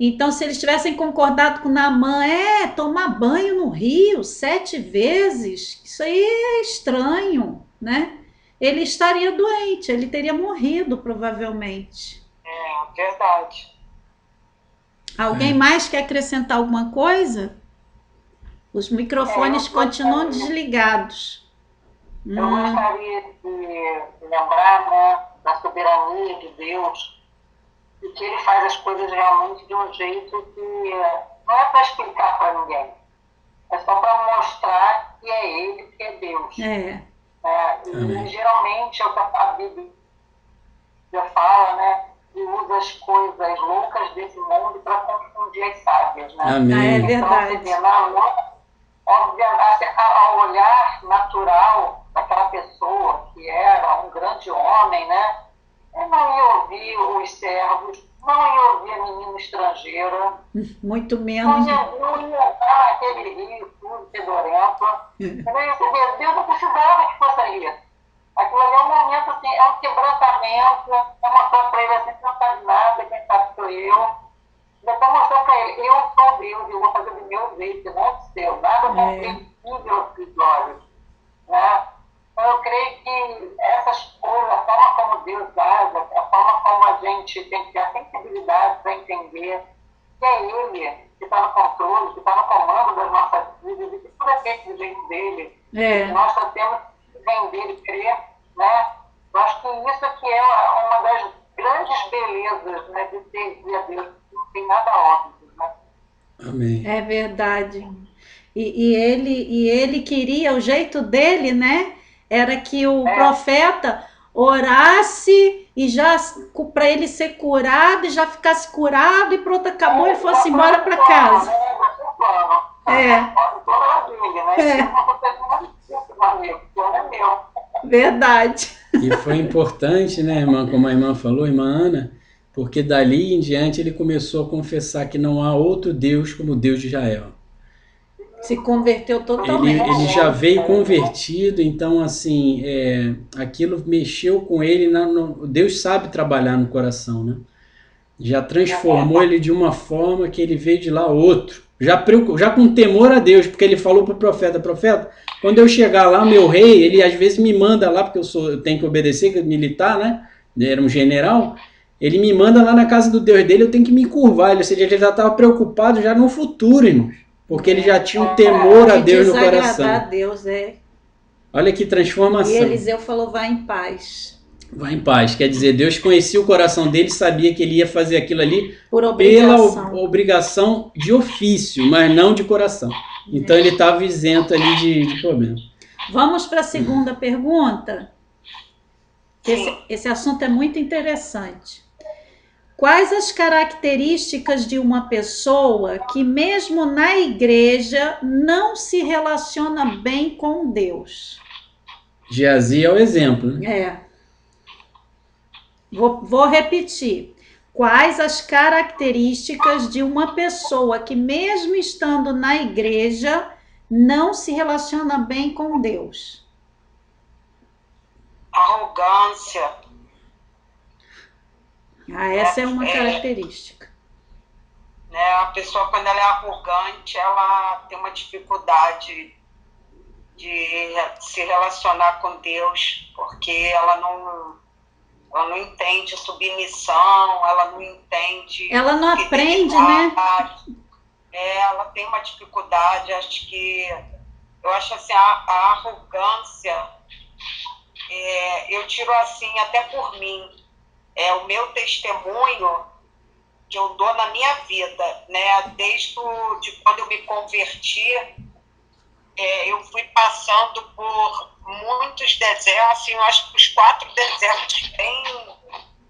Então, se eles tivessem concordado com Naamã, tomar banho no rio 7 vezes, isso aí é estranho, né? Ele estaria doente, ele teria morrido, provavelmente. Verdade. Alguém mais quer acrescentar alguma coisa? Os microfones continuam desligados. Eu gostaria de lembrar, né, da soberania de Deus, e que ele faz as coisas realmente de um jeito que não é para explicar para ninguém, é só para mostrar que é ele, que é Deus. E geralmente é o que a Bíblia fala, né, e usa as coisas loucas desse mundo para confundir as sábias. Né? É verdade. Então, obviamente, ao olhar natural daquela pessoa que era um grande homem, né? Eu não ia ouvir os servos, não ia ouvir a menina estrangeira. Muito menos. Não ia entrar naquele rio tudo fedorento. Deus não precisava que fosse isso. Aquilo ali é um momento, assim, é um quebrantamento, é mostrar para ele assim, que não sabe nada, quem sabe sou eu. Depois mostrar para ele, eu sou Deus e eu vou fazer do meu jeito, não do seu. Nada compreensível aos seus olhos. Né? Então, eu creio que essas coisas, a forma como Deus age, a forma como a gente tem que ter a sensibilidade para entender que é Ele que está no controle, que está no comando das nossas vidas, e que tudo é feito do jeito dele. E nós só temos que render e crer, né? Eu acho que isso aqui é uma das grandes belezas, né, de servir a Deus. Não tem nada óbvio, né? Amém. É verdade. E ele queria, o jeito dele, né? Era que o profeta orasse e já para ele ser curado e já ficasse curado e pronto, acabou, ele fosse embora para casa. Verdade. E foi importante, né, irmã, como a irmã falou, irmã Ana, porque dali em diante ele começou a confessar que não há outro Deus como o Deus de Israel. Se converteu totalmente. Ele já veio convertido, então assim, aquilo mexeu com ele, Deus sabe trabalhar no coração, né? Já transformou ele de uma forma que ele veio de lá outro. Já com temor a Deus, porque ele falou para o profeta, quando eu chegar lá, meu rei, ele às vezes me manda lá, porque eu tenho que obedecer, que é militar, né? Ele era um general, ele me manda lá na casa do Deus dele, eu tenho que me curvar, ou seja, ele já estava preocupado já no futuro, irmãos. Porque ele já tinha um temor a Deus no coração. A Deus, Olha que transformação. E Eliseu falou, vai em paz. Vai em paz. Quer dizer, Deus conhecia o coração dele, sabia que ele ia fazer aquilo ali por obrigação. Pela obrigação de ofício, mas não de coração. Então ele estava isento ali de problema. Vamos para a segunda pergunta? Esse assunto é muito interessante. Quais as características de uma pessoa que mesmo na igreja não se relaciona bem com Deus? Geazi é o exemplo, né? Vou repetir. Quais as características de uma pessoa que mesmo estando na igreja não se relaciona bem com Deus? Arrogância. Essa é uma característica. A pessoa, quando ela é arrogante, ela tem uma dificuldade de se relacionar com Deus, porque ela não entende submissão, ela não entende... Ela não aprende, né? Ela tem uma dificuldade, eu acho assim, a arrogância, eu tiro assim, até por mim, o meu testemunho, eu dou na minha vida, né? Desde de quando eu me converti, eu fui passando por muitos desertos, assim, eu acho que os 4 desertos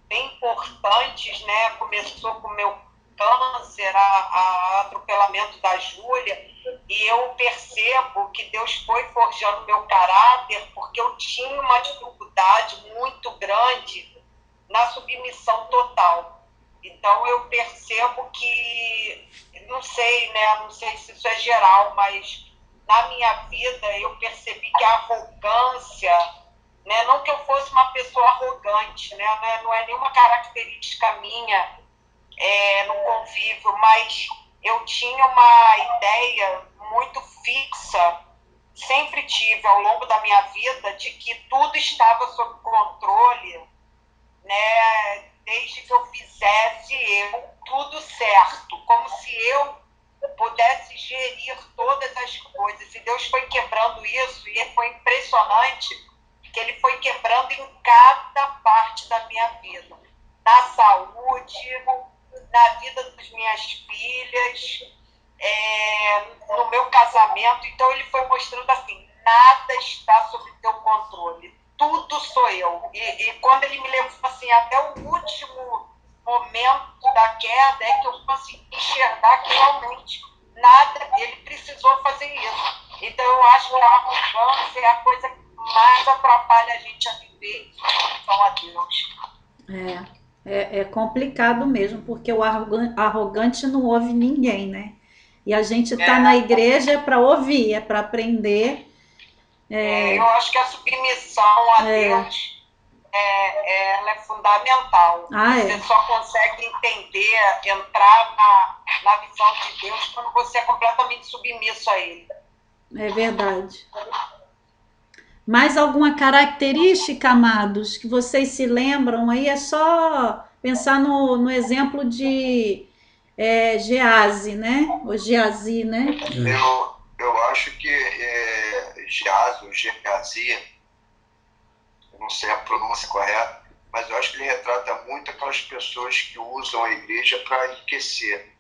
bem importantes, né? Começou com o meu câncer, a atropelamento da Júlia, e eu percebo que Deus foi forjando meu caráter, porque eu tinha uma dificuldade muito grande na submissão total. Então eu percebo que, não sei, né? Não sei se isso é geral, mas na minha vida eu percebi que a arrogância, né? Não que eu fosse uma pessoa arrogante, né? Não é nenhuma característica minha no convívio, mas eu tinha uma ideia muito fixa, sempre tive ao longo da minha vida, de que tudo estava sob controle, né? Desde que eu fizesse tudo certo, como se eu pudesse gerir todas as coisas. E Deus foi quebrando isso, e foi impressionante que Ele foi quebrando em cada parte da minha vida. Na saúde, na vida das minhas filhas, no meu casamento. Então Ele foi mostrando assim, nada está sob teu controle, tudo sou eu. E quando Ele me levou assim, até o último momento da queda, é que eu consegui enxergar que realmente nada, Ele precisou fazer isso. Então eu acho que a arrogância é a coisa que mais atrapalha a gente a viver em relação a Deus. É complicado mesmo, porque o arrogante não ouve ninguém, né? E a gente está na igreja para ouvir, para aprender. Eu acho que a submissão a Deus ela é fundamental. Você só consegue entender, entrar na visão de Deus quando você é completamente submisso a Ele. É verdade. Mais alguma característica, amados, que vocês se lembram? Aí é só pensar no exemplo de Geazi, né? O Geazi, né? Eu acho que Geazi, ou Geazi, eu não sei a pronúncia correta, mas eu acho que ele retrata muito aquelas pessoas que usam a igreja para enriquecer.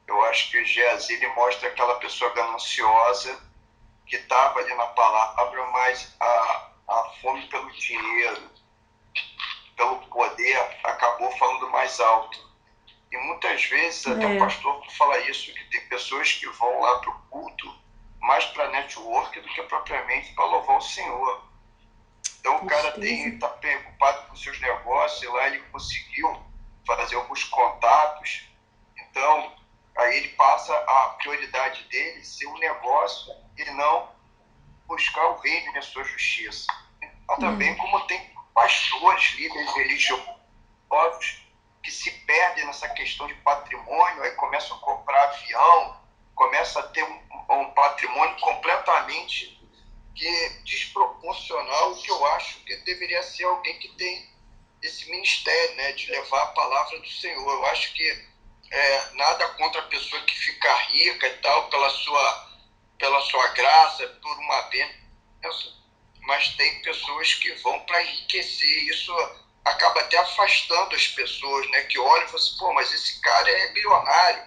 Eu acho que o Geazi, ele mostra aquela pessoa gananciosa que estava ali na palavra, mas a fome pelo dinheiro, pelo poder, acabou falando mais alto. E muitas vezes, até o pastor fala isso, que tem pessoas que vão lá para o culto mais para network do que propriamente para louvar o Senhor. Então o cara está preocupado com seus negócios, e lá ele conseguiu fazer alguns contatos. Então, aí ele passa a prioridade dele ser o negócio e não buscar o reino e a sua justiça. Também como tem pastores, líderes religiosos que se perdem nessa questão de patrimônio, aí começam a comprar avião, começa a ter um patrimônio completamente desproporcional ao que eu acho que deveria ser alguém que tem esse ministério, né, de levar a palavra do Senhor. Eu acho que nada contra a pessoa que fica rica e tal, pela sua graça, por uma bênção, mas tem pessoas que vão para enriquecer. Isso acaba até afastando as pessoas, né, que olham e falam assim, pô, mas esse cara é bilionário.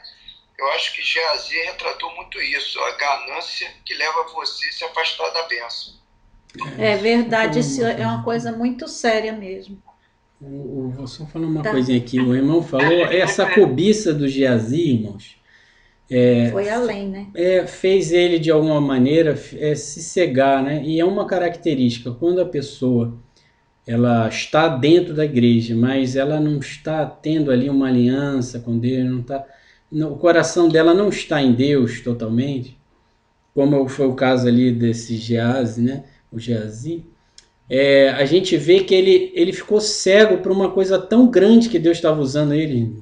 Eu acho que Geazi retratou muito isso, a ganância que leva você a se afastar da bênção. É verdade, isso é uma coisa muito séria mesmo. Vou só falar uma coisinha aqui. O irmão falou, essa cobiça do Geazi, irmãos, foi além, né? Fez ele, de alguma maneira, se cegar, né? E é uma característica, quando a pessoa ela está dentro da igreja, mas ela não está tendo ali uma aliança com Deus, o coração dela não está em Deus totalmente, como foi o caso ali desse Geazi, né? O Geazi. A gente vê que ele ficou cego por uma coisa tão grande que Deus estava usando ele.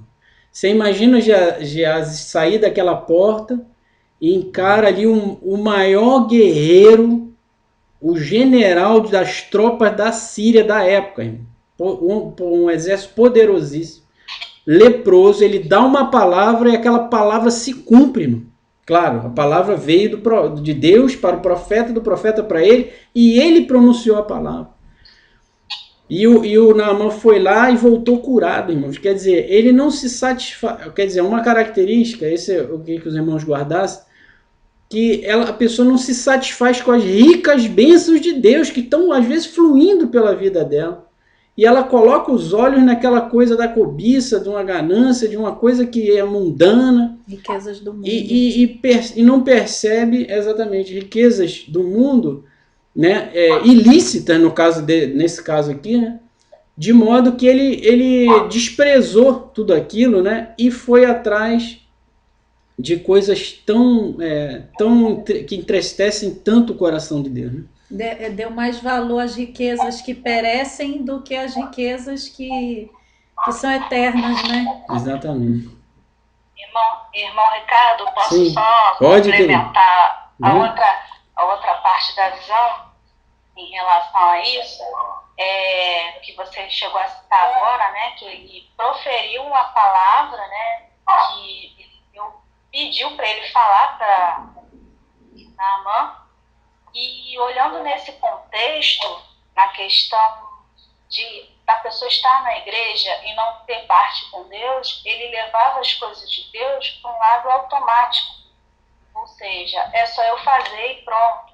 Você imagina o Geazi sair daquela porta e encara ali o maior guerreiro, o general das tropas da Síria da época, um exército poderosíssimo, leproso. Ele dá uma palavra e aquela palavra se cumpre, irmão. Claro, a palavra veio de Deus para o profeta, do profeta para ele, e ele pronunciou a palavra. E o Naamã foi lá e voltou curado, irmãos. Quer dizer, ele não se satisfaz. Quer dizer, uma característica, esse é o que os irmãos guardassem, que a pessoa não se satisfaz com as ricas bênçãos de Deus que estão, às vezes, fluindo pela vida dela. E ela coloca os olhos naquela coisa da cobiça, de uma ganância, de uma coisa que é mundana. Riquezas do mundo. E não percebe exatamente riquezas do mundo, né, ilícitas, nesse caso aqui, né, de modo que ele desprezou tudo aquilo, né, e foi atrás de coisas que entristecem tanto o coração de Deus, né? Deu mais valor às riquezas que perecem do que às riquezas que são eternas, né? Exatamente. Irmão Ricardo, posso Sim, só pode, complementar a outra parte da visão em relação a isso? Que você chegou a citar agora, né? Que ele proferiu uma palavra, né? Que Deus pediu para ele falar para Naamã. E olhando nesse contexto, na questão da pessoa estar na igreja e não ter parte com Deus, ele levava as coisas de Deus para um lado automático. Ou seja, é só eu fazer e pronto.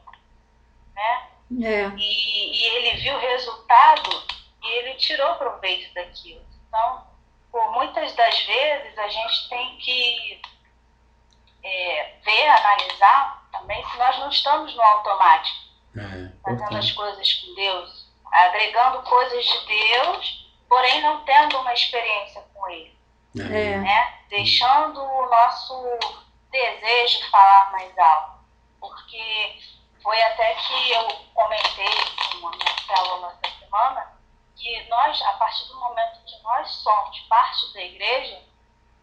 Né? E ele viu o resultado e ele tirou proveito daquilo. Então, por muitas das vezes, a gente tem que analisar também se nós não estamos no automático, fazendo as coisas com Deus, agregando coisas de Deus, porém não tendo uma experiência com Ele. Né? Deixando o nosso desejo falar mais alto. Porque foi até que eu comentei com a minha célula essa semana, que nós, a partir do momento que nós somos parte da igreja,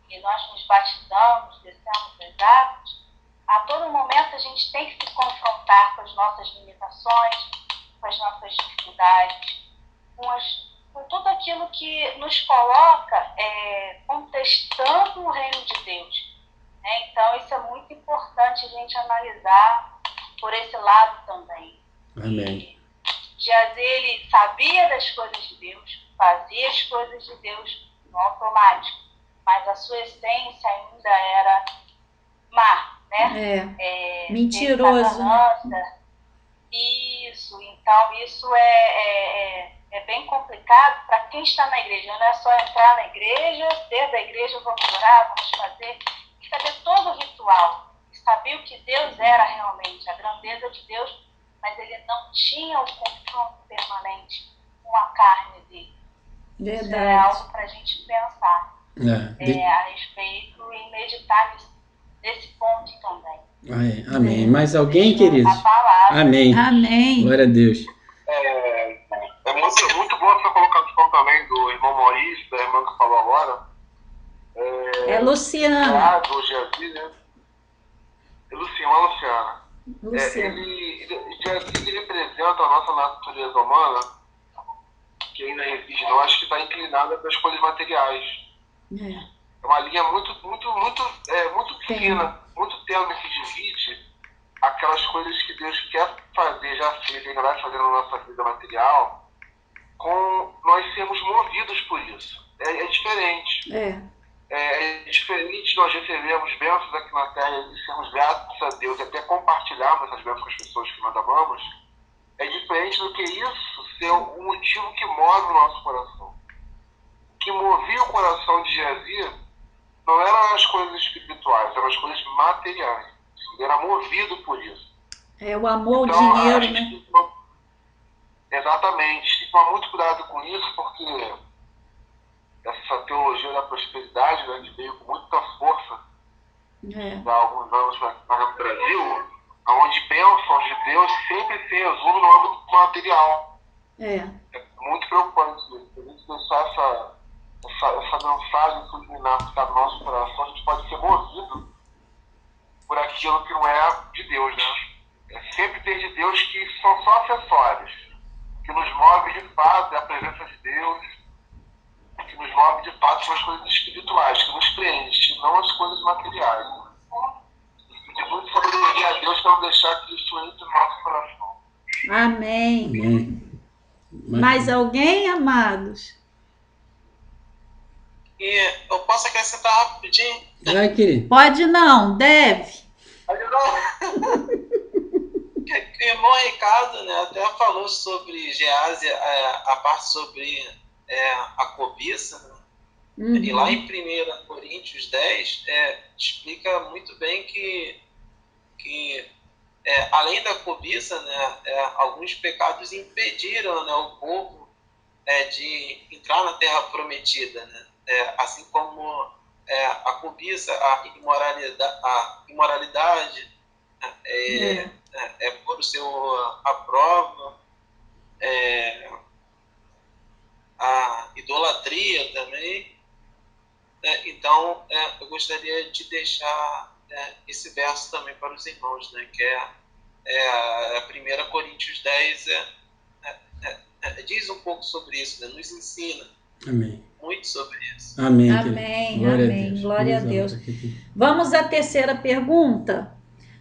e nós nos batizamos, descemos as águas, a todo momento a gente tem que se confrontar com as nossas limitações, com as nossas dificuldades, com tudo aquilo que nos coloca contestando o reino de Deus. Né? Então, isso é muito importante a gente analisar por esse lado também. Amém. Geazi, ele sabia das coisas de Deus, fazia as coisas de Deus no automático, mas a sua essência ainda era má, né? Mentiroso. Isso, então isso é bem complicado para quem está na igreja. Não é só entrar na igreja, ser da igreja, vamos orar, vamos fazer, e saber todo o ritual, saber o que Deus era realmente, a grandeza de Deus, mas ele não tinha o confronto permanente com a carne dele. Verdade. Isso é algo para a gente pensar a respeito e meditar nesse ponto também. Amém. Mais alguém, queridos? Amém. Amém. Glória a Deus. É muito boa essa colocação também do irmão Maurício, da irmã que falou agora. Luciana. Do Geazi, né? Luciana. Geazi representa a nossa natureza humana, que ainda existe em nós, que está inclinada para as coisas materiais. É uma linha muito fina, muito tênue, que divide aquelas coisas que Deus quer fazer, já fez, ainda vai fazer na nossa vida material, com nós sermos movidos por isso. É diferente. É diferente nós recebemos bênçãos aqui na Terra e sermos gratos a Deus e até compartilharmos essas bênçãos com as pessoas que nós amamos. É diferente do que isso ser o motivo que move o nosso coração. O que movia o coração de Geazi não eram as coisas espirituais, eram as coisas materiais. Ele era movido por isso. O amor, Então, o dinheiro, né? Exatamente. Tem que tomar muito cuidado com isso, porque essa teologia da prosperidade, né, que veio com muita força há alguns anos para o Brasil, onde bênçãos de Deus sempre se resume no âmbito material. É muito preocupante isso. Se a gente deixar essa mensagem subliminar que está no nosso coração, a gente pode ser movido por aquilo que não é de Deus, né? É sempre ter de Deus que são só acessórios. Que nos move de fato é a presença de Deus, que nos move de fato são as coisas espirituais, que nos preenchem, e não as coisas materiais. E de muito sabedoria a Deus para não deixar que isso entre no nosso coração. Amém. Mais alguém, amados? E eu posso acrescentar rapidinho? Vai, querido. Pode não, deve. O irmão Ricardo, né, até falou sobre Gease, a parte sobre a cobiça, né? E lá em 1 Coríntios 10 explica muito bem que além da cobiça, né, alguns pecados impediram, né, o povo de entrar na terra prometida, né? Assim como a cobiça, a imoralidade por o seu a prova, a idolatria também. Então, eu gostaria de deixar esse verso também para os irmãos, né, que é 1 Coríntios 10, diz um pouco sobre isso, né, nos ensina. Amém. Muito sobre isso. Amém. Amém, Glória amém. a Deus. Glória a Deus. Vamos à terceira pergunta.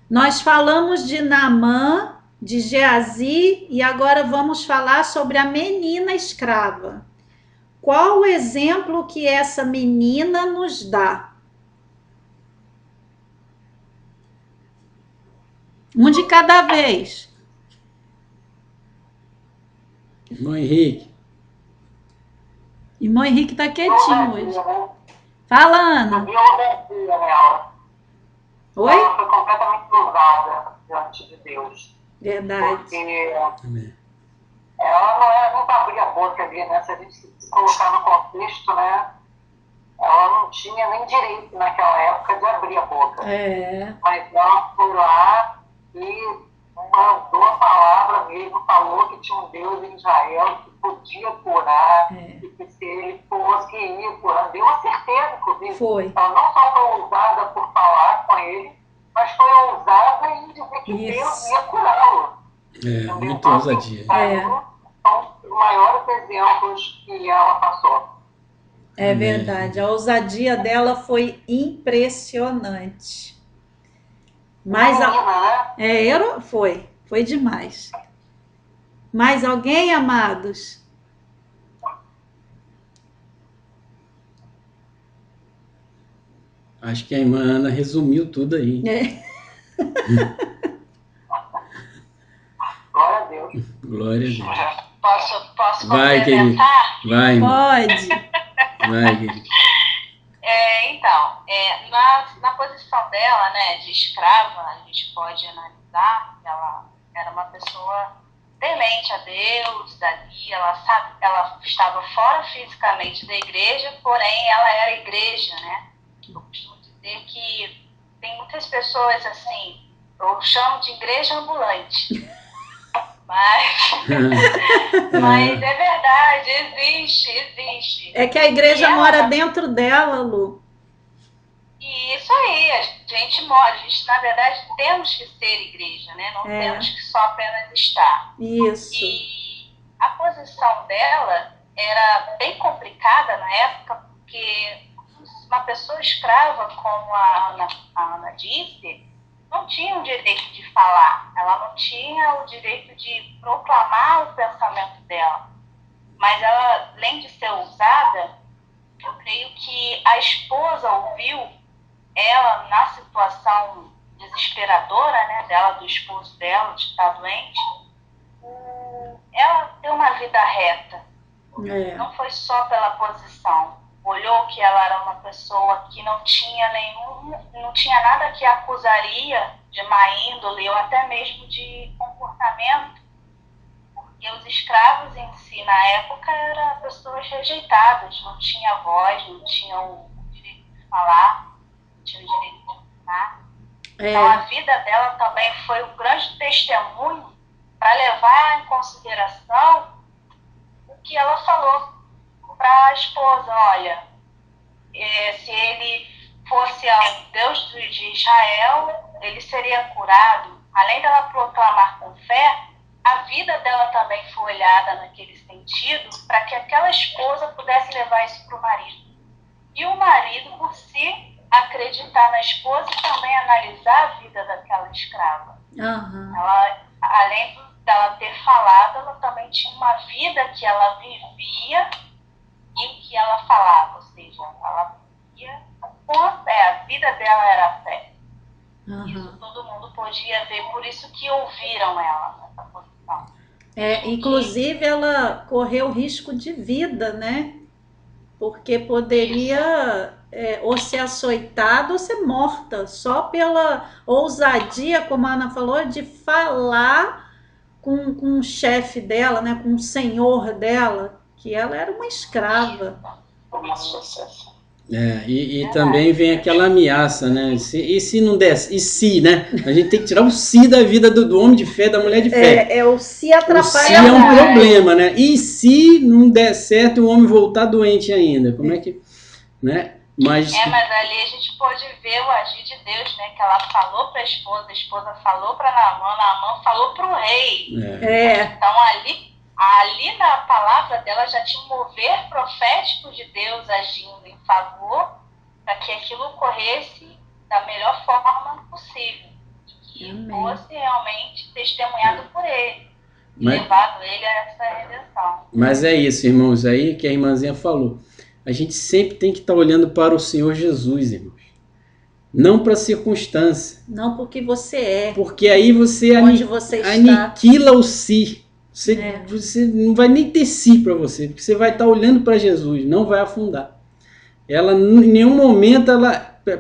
Nós falamos de Naamã, de Geazi, e agora vamos falar sobre a menina escrava. Qual o exemplo que essa menina nos dá? Um de cada vez. Irmão Henrique. Irmão Henrique está quietinho hoje. Fala, Ana. Havia ousadia nela. Oi? Ela foi completamente ousada diante de Deus. Verdade. Porque Amém. ela não era nem para abrir a boca ali, né? Se a gente se colocar no contexto, né? Ela não tinha nem direito naquela época de abrir a boca. Mas ela foi lá e mandou a palavra mesmo, falou que tinha um Deus em Israel que podia curar, e que se ele fosse, que ia curar. Deu uma certeza, inclusive. Foi. Ela não só foi ousada por falar com ele, mas foi ousada em dizer que Deus ia curá-lo. Muita ousadia. São os maiores exemplos que ela passou. É verdade. A ousadia dela foi impressionante. Mas foi demais. Mais alguém, amados? Acho que a irmã Ana resumiu tudo aí. Glória a Deus. Glória a Deus. Posso Vai, querido. Vai, irmão. Pode. Vai, querido. Então, na posição dela, né, de escrava, a gente pode analisar que ela era uma pessoa temente a Deus, ali, ela estava fora fisicamente da igreja, porém ela era igreja, né? Eu costumo dizer que tem muitas pessoas assim, eu chamo de igreja ambulante. Mas é verdade, existe. É que a igreja mora dentro dela, Lu. E isso aí, a gente mora, na verdade temos que ser igreja, né? Não temos que só apenas estar. Isso. E a posição dela era bem complicada na época, porque uma pessoa escrava, como a Ana disse, não tinha o direito de falar, ela não tinha o direito de proclamar o pensamento dela. Mas ela, além de ser ousada, eu creio que a esposa ouviu ela na situação desesperadora, né, dela, do esposo dela, de estar doente. Ela deu uma vida reta. Não foi só pela posição. Olhou que ela era uma pessoa que não tinha nada que acusaria de má índole ou até mesmo de comportamento, porque os escravos em si na época eram pessoas rejeitadas, não tinha voz, não tinham o direito de falar, não tinham o direito de opinar. Então a vida dela também foi um grande testemunho para levar em consideração o que ela falou para a esposa: olha, se ele fosse ao Deus de Israel, ele seria curado. Além dela proclamar com fé, a vida dela também foi olhada naquele sentido, para que aquela esposa pudesse levar isso para o marido. E o marido, por si, acreditar na esposa e também analisar a vida daquela escrava. Aham. Ela, além dela ter falado, ela também tinha uma vida que ela vivia e que ela falava, ou seja, ela vivia, a vida dela era a fé. Isso todo mundo podia ver, por isso que ouviram ela nessa posição. Inclusive, ela correu risco de vida, né? Porque poderia ou ser açoitada ou ser morta, só pela ousadia, como a Ana falou, de falar com o chefe dela, né? Com o senhor dela, que ela era uma escrava. E também vem aquela ameaça, né? E se não der? E se, né? A gente tem que tirar o se da vida do homem de fé, da mulher de fé. O se atrapalha. O se é um problema, né? E se não der certo e o homem voltar doente ainda? Como é que... né? Mas ali a gente pode ver o agir de Deus, né? Que ela falou para a esposa falou para Naamã falou para o rei. Então ali na palavra dela já tinha um mover profético de Deus agindo em favor para que aquilo ocorresse da melhor forma possível. E que fosse realmente testemunhado por ele. Levado ele a essa redenção. Mas é isso, irmãos, aí que a irmãzinha falou. A gente sempre tem que estar olhando para o Senhor Jesus, irmãos. Não para a circunstância. Não porque você é. Porque aí você aniquila o si. Você não vai nem ter si para você. Porque você vai estar olhando para Jesus, não vai afundar. Ela, em nenhum momento,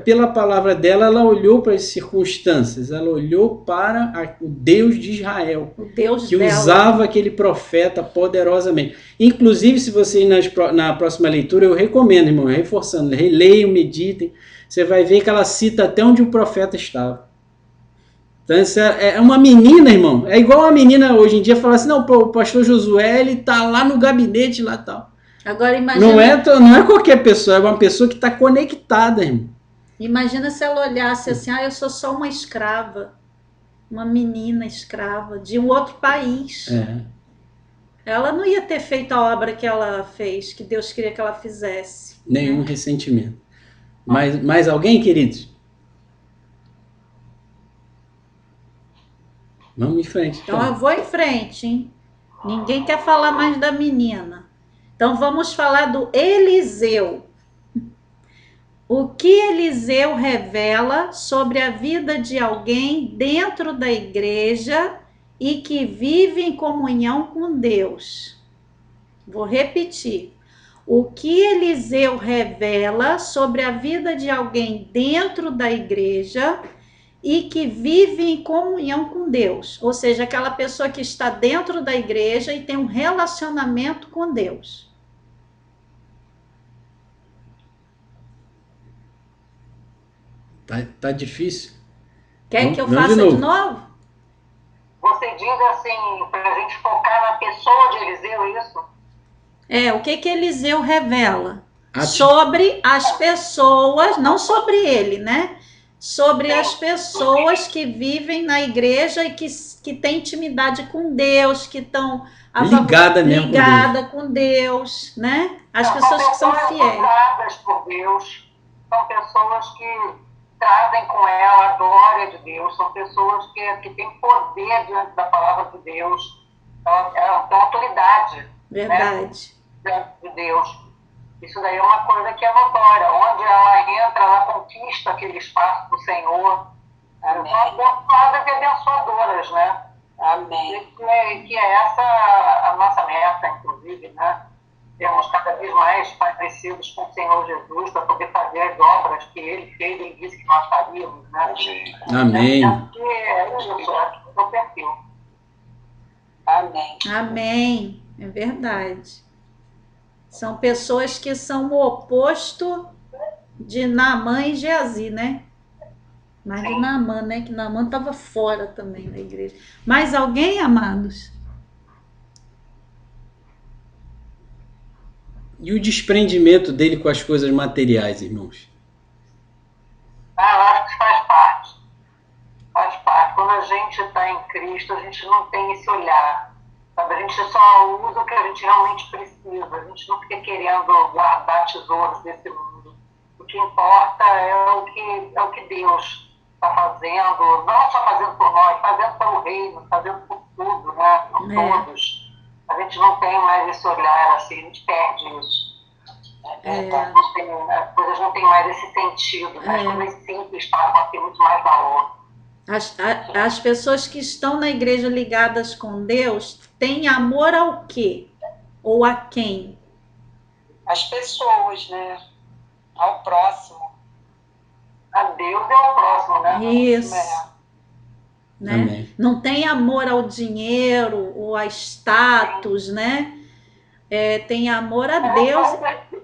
pela palavra dela, ela olhou para as circunstâncias. Ela olhou para o Deus de Israel. O Deus que dela. Usava aquele profeta poderosamente. Inclusive, se você ir na próxima leitura, eu recomendo, irmão, reforçando, releiam, meditem. Você vai ver que ela cita até onde o profeta estava. Então, essa é uma menina, irmão. É igual uma menina hoje em dia falar assim, não, o pastor Josué, ele tá lá no gabinete, lá e tal. Agora imagina... Não é qualquer pessoa, é uma pessoa que está conectada, irmão. Imagina se ela olhasse assim, eu sou só uma escrava, uma menina escrava de um outro país. Ela não ia ter feito a obra que ela fez, que Deus queria que ela fizesse. Nenhum ressentimento. Mais alguém, queridos? Vamos em frente. Então eu vou em frente, hein? Ninguém quer falar mais da menina. Então vamos falar do Eliseu. O que Eliseu revela sobre a vida de alguém dentro da igreja e que vive em comunhão com Deus? Vou repetir. O que Eliseu revela sobre a vida de alguém dentro da igreja e que vive em comunhão com Deus? Ou seja, aquela pessoa que está dentro da igreja e tem um relacionamento com Deus. Tá difícil. Quer que eu faça de novo? Você diz assim, para a gente focar na pessoa de Eliseu, isso? O que Eliseu revela? Sobre as pessoas, não sobre ele, né? Sobre as pessoas que vivem na igreja e que têm intimidade com Deus, que estão ligada com Deus, né? As pessoas que são fiéis. Usadas por Deus, são pessoas que trazem com ela a glória de Deus, são pessoas que têm poder diante da palavra de Deus, ela tem autoridade. Verdade. Né, de Deus. Isso daí é uma coisa que é notória. Onde ela entra, ela conquista aquele espaço do Senhor. São abençoadas e abençoadoras, né? Amém. Que é essa a nossa meta, inclusive, né? Termos cada vez mais parecidos com o Senhor Jesus para poder fazer as obras que Ele fez e disse que nós faríamos, né? Amém. É isso, é o perfil. Amém. Amém. É verdade. São pessoas que são o oposto de Naamã e Geazi, né? Mas de Naamã, né? Que Naamã estava fora também da igreja. Mais alguém, amados? E o desprendimento dele com as coisas materiais, irmãos? Eu acho que faz parte. Faz parte. Quando a gente está em Cristo, a gente não tem esse olhar. Sabe? A gente só usa o que a gente realmente precisa. A gente não fica querendo guardar tesouros desse mundo. O que importa é o que Deus está fazendo, não só fazendo por nós, fazendo pelo reino, fazendo por tudo, né? Por todos. A gente não tem mais esse olhar assim, a gente perde isso. As coisas não têm mais esse sentido, né? As coisas simples passam a ter muito mais valor. As pessoas que estão na igreja ligadas com Deus têm amor ao quê? Ou a quem? As pessoas, né? Ao próximo. A Deus e ao próximo, né? Isso. Né? Amém. Não tem amor ao dinheiro ou a status, né? Tem amor a Deus.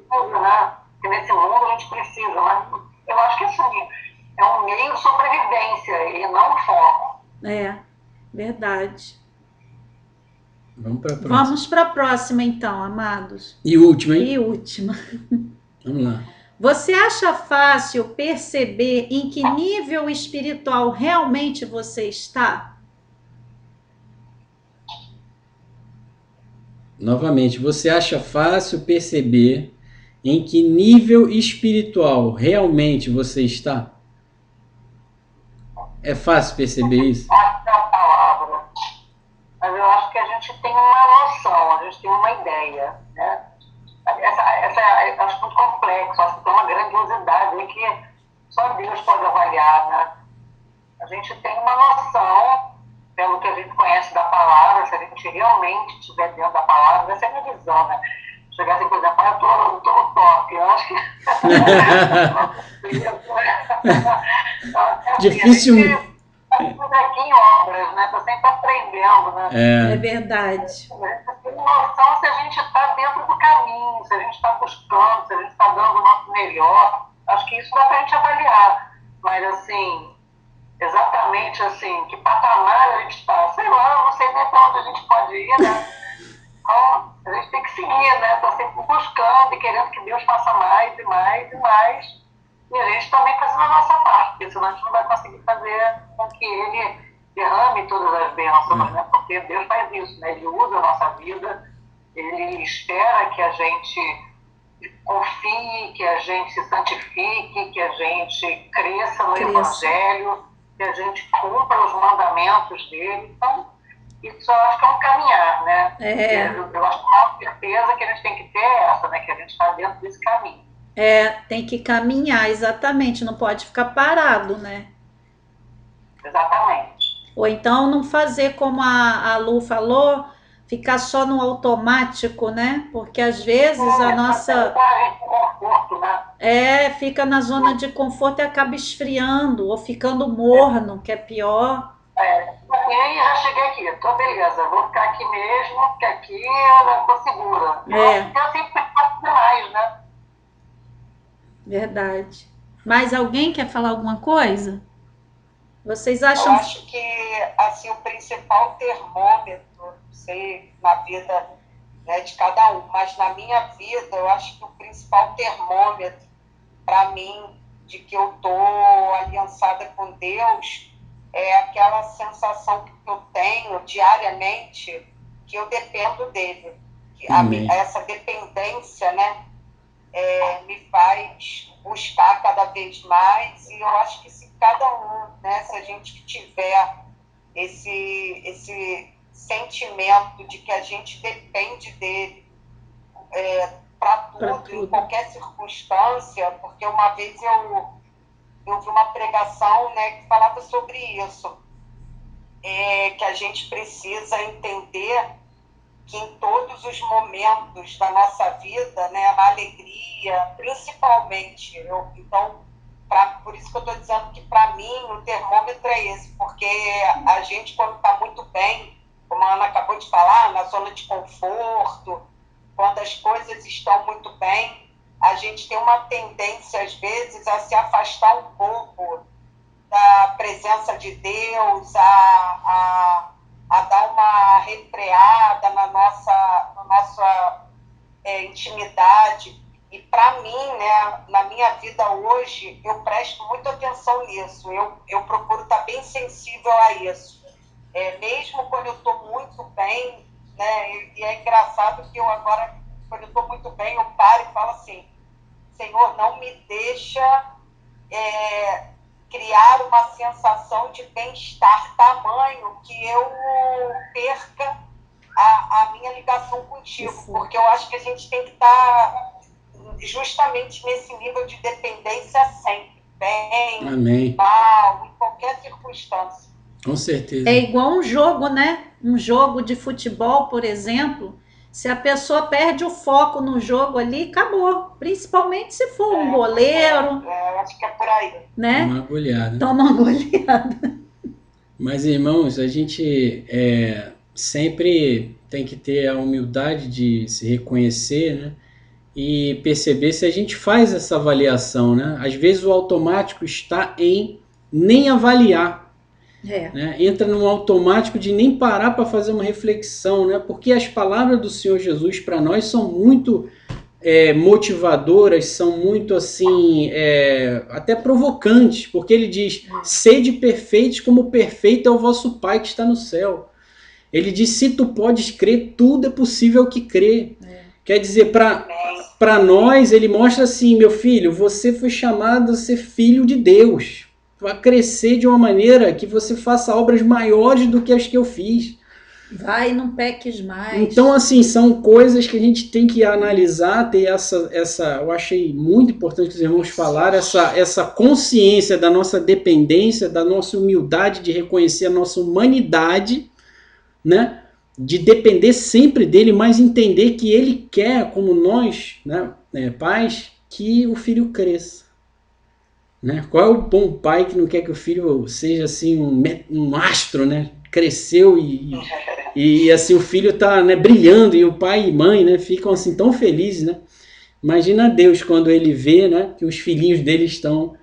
Porque nesse mundo a gente precisa, mas eu acho que assim, é um meio de sobrevivência e não foco. Verdade. Vamos para a próxima. Vamos para a próxima, então, amados. E última, hein? E última. Vamos lá. Você acha fácil perceber em que nível espiritual realmente você está? Novamente, você acha fácil perceber em que nível espiritual realmente você está? É fácil perceber isso? Acho que é a palavra. Mas eu acho que a gente tem uma noção, a gente tem uma ideia, né? Eu acho muito complexo, acho que tem uma grandiosidade aí que só Deus pode avaliar, né? A gente tem uma noção, pelo que a gente conhece da palavra, se a gente realmente estiver dentro da palavra, essa é a minha visão, né? Chegar assim, por exemplo, eu tô no top, eu acho que... Difícil. Tudo aqui em obras, né? Tô sempre aprendendo, né? É verdade. Tem noção se a gente está dentro do caminho, se a gente está buscando, se a gente está dando o nosso melhor. Acho que isso dá para a gente avaliar. Mas, assim, exatamente assim, que patamar a gente está? Sei lá, não sei nem para onde a gente pode ir, né? Então, a gente tem que seguir, né? Tá sempre buscando e querendo que Deus faça mais e mais e mais. E a gente também fazendo a nossa parte, porque senão a gente não vai conseguir fazer com que Ele derrame todas as bênçãos, né? Porque Deus faz isso, né? Ele usa a nossa vida, Ele espera que a gente confie, que a gente se santifique, que a gente cresça no Evangelho, que a gente cumpra os mandamentos dele. Então, isso eu acho que é um caminhar, né? Eu acho que uma certeza que a gente tem que ter é essa, né? Que a gente está dentro desse caminho. Tem que caminhar, exatamente, não pode ficar parado, né? Exatamente. Ou então não fazer como a Lu falou, ficar só no automático, né? Porque às vezes a nossa... conforto, né? Fica na zona de conforto e acaba esfriando, ou ficando morno, que é pior. E aí já cheguei aqui, tô beleza, vou ficar aqui mesmo, porque aqui eu tô segura. Eu sempre faço demais, né? Verdade. Mais alguém quer falar alguma coisa? Vocês acham? Eu acho que assim, o principal termômetro, não sei, na vida, né, de cada um, mas na minha vida, eu acho que o principal termômetro para mim de que eu tô aliançada com Deus é aquela sensação que eu tenho diariamente que eu dependo dele. Essa dependência, né, me faz buscar cada vez mais, e eu acho que se cada um, né, se a gente tiver esse sentimento de que a gente depende dele para tudo, em qualquer circunstância, porque uma vez eu vi uma pregação, né, que falava sobre isso, que a gente precisa entender que em todos os momentos da nossa vida, né, a alegria, principalmente, por isso que eu estou dizendo que para mim o termômetro é esse, porque a gente, quando está muito bem, como a Ana acabou de falar, na zona de conforto, quando as coisas estão muito bem, a gente tem uma tendência, às vezes, a se afastar um pouco da presença de Deus, a dar uma refreada na nossa intimidade. E para mim, né, na minha vida hoje, eu presto muita atenção nisso. Eu procuro estar bem sensível a isso. Mesmo quando eu estou muito bem, né, e é engraçado que eu agora, quando eu estou muito bem, eu paro e falo assim, Senhor, não me deixa criar uma sensação de bem-estar tamanho que eu perca a minha ligação contigo, porque eu acho que a gente tem que estar justamente nesse nível de dependência sempre, bem, Amém. mal, em qualquer circunstância. Com certeza. É igual um jogo, né? Um jogo de futebol, por exemplo. Se a pessoa perde o foco no jogo ali, acabou. Principalmente se for um goleiro, Acho que é por aí. né? Uma agulhada. Toma uma goleada. Mas, irmãos, a gente sempre tem que ter a humildade de se reconhecer, né? E perceber se a gente faz essa avaliação, né? Às vezes o automático está em nem avaliar, né? Entra num automático de nem parar para fazer uma reflexão, né? Porque as palavras do Senhor Jesus para nós são muito motivadoras, são muito assim, até provocantes, porque ele diz: sede perfeitos como perfeito é o vosso Pai que está no céu. Ele diz: se tu podes crer, tudo é possível que crê. Quer dizer, para nós, ele mostra assim: meu filho, você foi chamado a ser filho de Deus, para crescer de uma maneira que você faça obras maiores do que as que eu fiz. Vai, não peques mais. Então, assim, são coisas que a gente tem que analisar, ter eu achei muito importante que os irmãos falaram, essa consciência da nossa dependência, da nossa humildade de reconhecer a nossa humanidade, né? De depender sempre dele, mas entender que ele quer, como nós, né, pais, que o filho cresça. Né? Qual é o bom pai que não quer que o filho seja assim um astro, né? Cresceu e assim o filho está, né, brilhando, e o pai e mãe, né, ficam assim tão felizes, né? Imagina Deus quando ele vê, né, que os filhinhos dele estão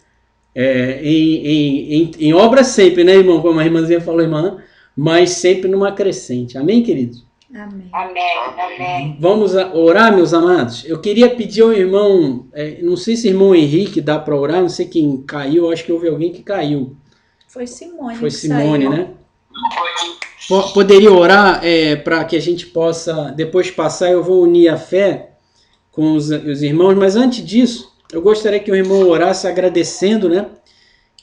em obra sempre, né, irmão? Como a irmãzinha falou, irmã, mas sempre numa crescente. Amém, queridos? Amém. Amém. Vamos orar, meus amados? Eu queria pedir ao irmão, não sei se o irmão Henrique dá para orar, não sei quem caiu, acho que houve alguém que caiu. Foi Simone. Foi que Simone, saiu. né? Poderia orar para que a gente possa depois passar, eu vou unir a fé com os irmãos, mas antes disso, eu gostaria que o irmão orasse agradecendo, né?